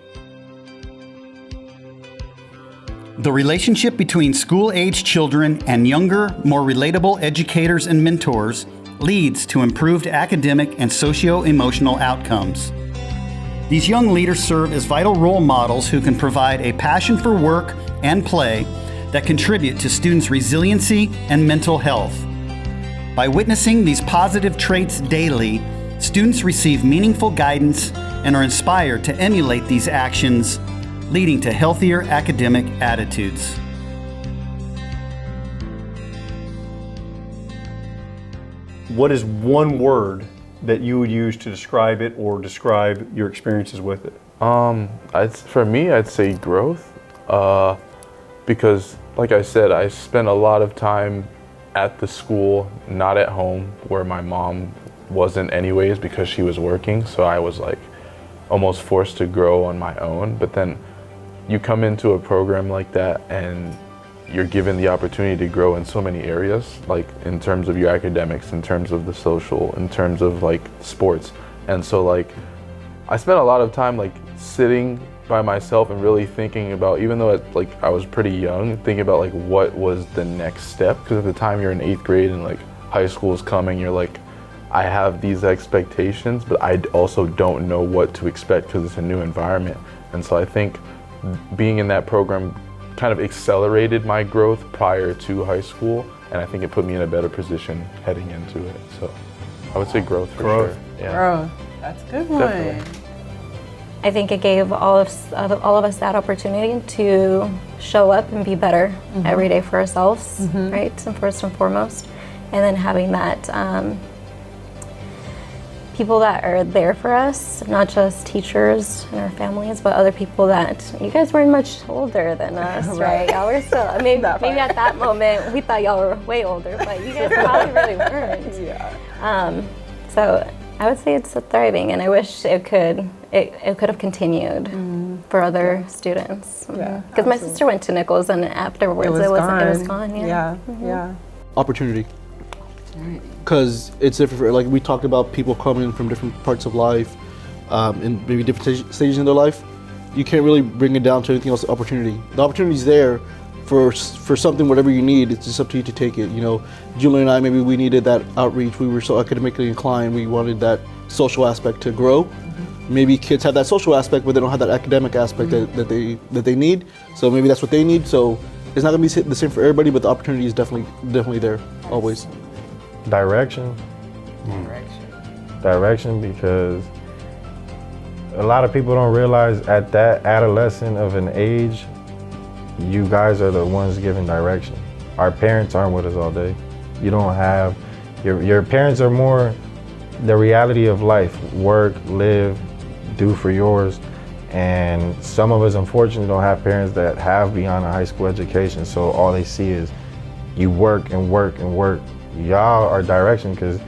The relationship between school-age children and younger, more relatable educators and mentors leads to improved academic and socio-emotional outcomes. These young leaders serve as vital role models who can provide a passion for work and play that contribute to students' resiliency and mental health. By witnessing these positive traits daily, students receive meaningful guidance and are inspired to emulate these actions, leading to healthier academic attitudes. What is one word that you would use to describe it or describe your experiences with it? For me, I'd say growth, because like I said, I spent a lot of time at the school, not at home, where my mom wasn't anyways because she was working. So I was almost forced to grow on my own. But then you come into a program like that and you're given the opportunity to grow in so many areas, in terms of your academics, in terms of the social, in terms of sports. And so I spent a lot of time sitting by myself and really thinking about, even though I was pretty young, thinking about what was the next step. Because at the time you're in 8th grade and high school is coming, you're I have these expectations, but I also don't know what to expect because it's a new environment. And so I think being in that program kind of accelerated my growth prior to high school, and I think it put me in a better position heading into it. So I would say growth for sure. Yeah. Growth, that's a good one. Definitely. I think it gave all of us that opportunity to show up and be better every day for ourselves, right? And first and foremost, and then having that people that are there for us, not just teachers and our families, but other people that, you guys weren't much older than us, right? Y'all were still, maybe at that moment we thought y'all were way older, but you guys probably really weren't. Yeah. So I would say it's thriving, and I wish it could have continued for other students. Yeah, because my sister went to Nichols, and afterwards it was gone. Yeah. Yeah. Opportunity. Because it's different. We talked about people coming in from different parts of life, and maybe different stages in their life. You can't really bring it down to anything else. Opportunity. The opportunity's there for something, whatever you need. It's just up to you to take it. You know, Julie and I, maybe we needed that outreach. We were so academically inclined. We wanted that social aspect to grow. Maybe kids have that social aspect, but they don't have that academic aspect that they need. So maybe that's what they need. So it's not gonna be the same for everybody, but the opportunity is definitely there, always. Direction, because a lot of people don't realize at that adolescent of an age, you guys are the ones giving direction. Our parents aren't with us all day. You don't have, your parents are more the reality of life, work, live, do for yours. And some of us, unfortunately, don't have parents that have beyond a high school education, so all they see is you work and work and work. Y'all are direction because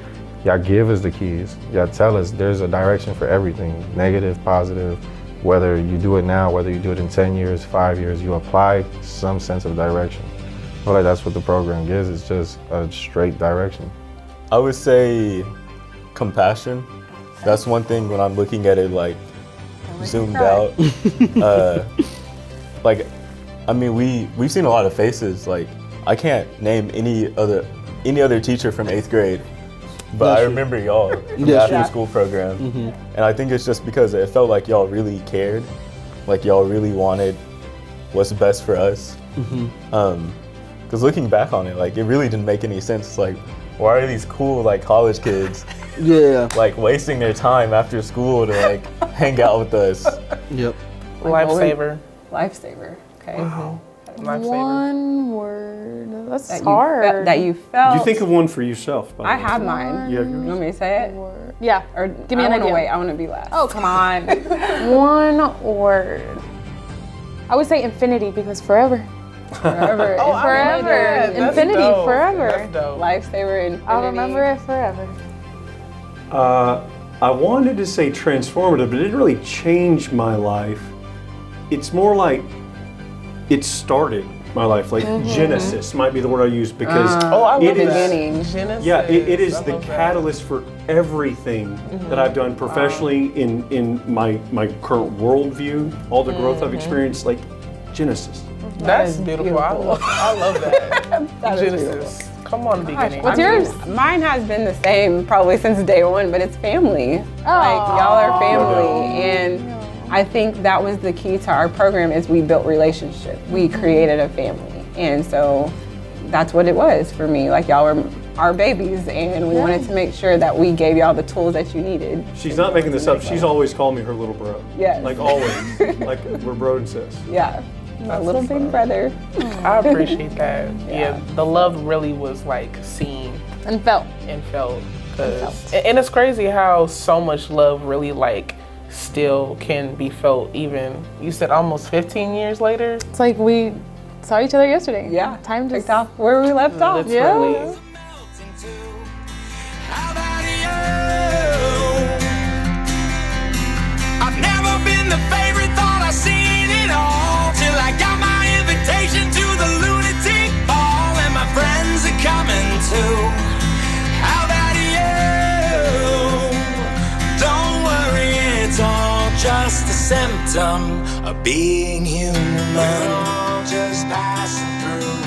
y'all give us the keys. Y'all tell us there's a direction for everything, negative, positive. Whether you do it now, whether you do it in 10 years, 5 years, you apply some sense of direction. I feel like that's what the program gives, it's just a straight direction. I would say compassion. That's one thing when I'm looking at it like zoomed out. Like, I mean, we've seen a lot of faces. Like, I can't name any other teacher from 8th grade, but I remember y'all from the after school program. And I think it's just because it felt like y'all really cared, like y'all really wanted what's best for us. Because looking back on it, like, it really didn't make any sense. It's like, why are these cool like college kids like wasting their time after school to like hang out with us? Lifesaver. Lifesaver. Okay. Wow. One word. That's hard. That you felt. You think of one for yourself. By I the way. have mine. You have yours? You want me to say it? Yeah. Or give me I an wanna idea. Wait. I want to be last. Oh, come on. One word. I would say infinity because forever. Forever. Oh, forever. Infinity, forever. That's dope. Lifesaver, infinity. I'll remember it forever. I wanted to say transformative, but it didn't really change my life. It's more like it started my life. Like Genesis might be the word I use because I love it is, beginning. Genesis. yeah, it is I the love that. catalyst for everything that I've done professionally in my current worldview, all the growth I've experienced. Like Genesis. That's beautiful. I love that. That is Genesis. Come on, beginning. What's yours? Mine has been the same probably since day one, but it's family. Like y'all are family, and I think that was the key to our program is we built relationship. We created a family, and so that's what it was for me. Like y'all were our babies, and we wanted to make sure that we gave y'all the tools that you needed. She's not making this up. She's always called me her little bro. Yes. Like always. Like we're bro and sis. Yeah. My little big brother. I appreciate that. Yeah, the love really was like seen and felt. And it's crazy how so much love really like still can be felt even, you said almost 15 years later? It's like we saw each other yesterday. Yeah. Time just off where we left off. Literally. Yeah. I've never been the favorite, thought I seen it all till I got my invitation to the lunatic ball, and my friends are coming too. How about you? Don't worry, it's all just a symptom of being human. We're all just passing through,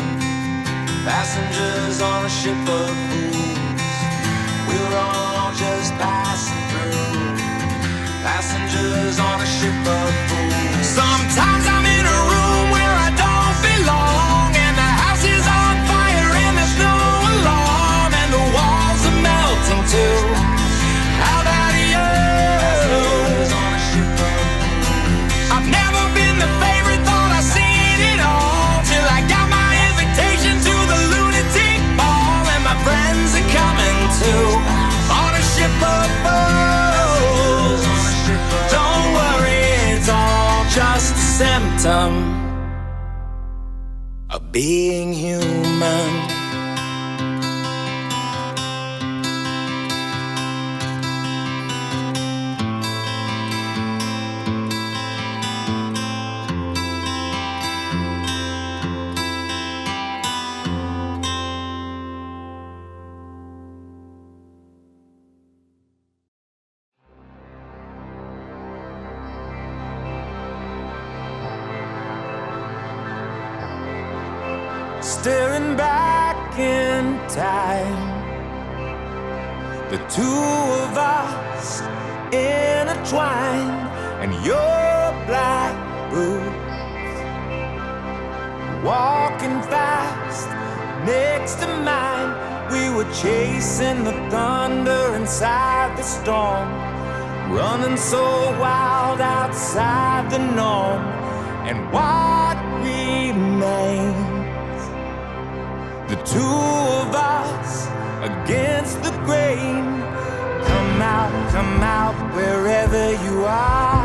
passengers on a ship of fools. We're all just passing through, passengers on a ship of fools. Sometimes I'm in a room where I don't belong, and the house is on fire and there's no alarm, and the walls are melting too. How about you? Passengers on a ship of fools. I've never been the favorite, thought I seen it all till I got my invitation to the lunatic ball, and my friends are coming too on a ship of fools. Don't worry, it's all just a symptom of being human. Staring back in time, the two of us intertwined, and your black boots walking fast next to mine. We were chasing the thunder inside the storm, running so wild outside the norm. And what remains? The two of us against the grain. Come out wherever you are.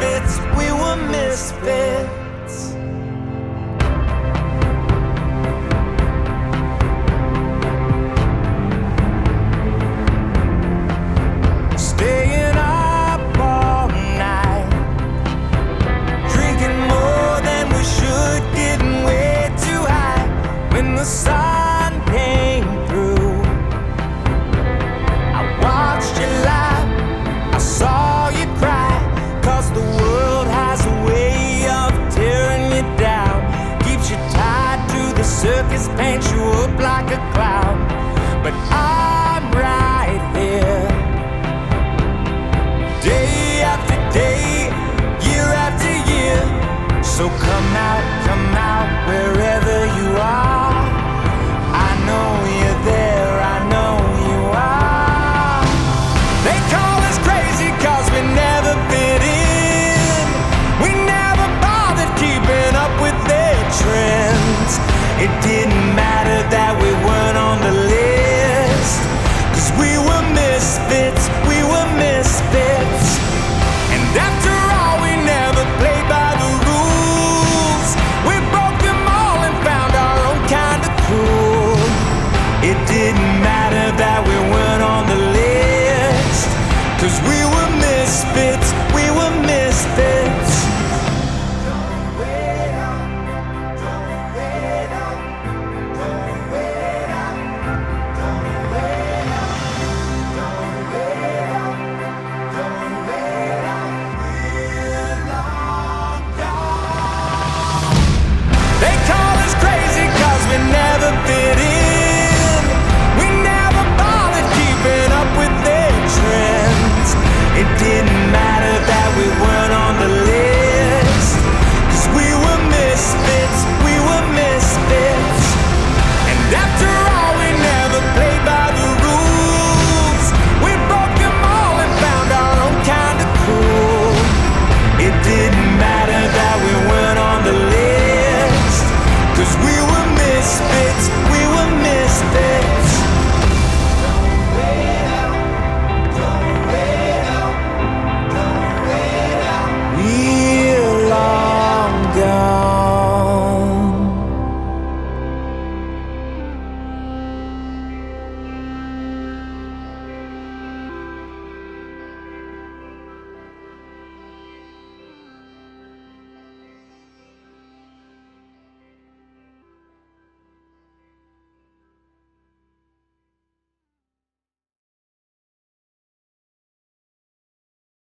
misfits, we were misfits. Staying up all night, drinking more than we should, getting way too high. When the sun came through, I watched you laugh, I saw you cry, 'cause the world has a way of tearing you down, keeps you tied to the circus, paints you up like a clown. But I'm right here, day after day, year after year. So come out, wherever you are. I know you're there, I know you are. They call us crazy 'cause we never fit in. We never bothered keeping up with their trends. It didn't matter that we weren't on the list, 'cause we were misfits, we were misfits. And after all, we never played by the rules. We broke them all and found our own kind of cool. It didn't matter that we weren't on the list, 'cause we were misfits, we were misfits. They call us crazy 'cause we never fit in. We never bothered keeping up with their trends. It didn't matter that we weren't on the list, 'cause we were misfits, we were misfits. And after all, we never played by the rules. We broke them all and found our own kind of cool. It didn't matter that we weren't on the list, 'cause we were misfits,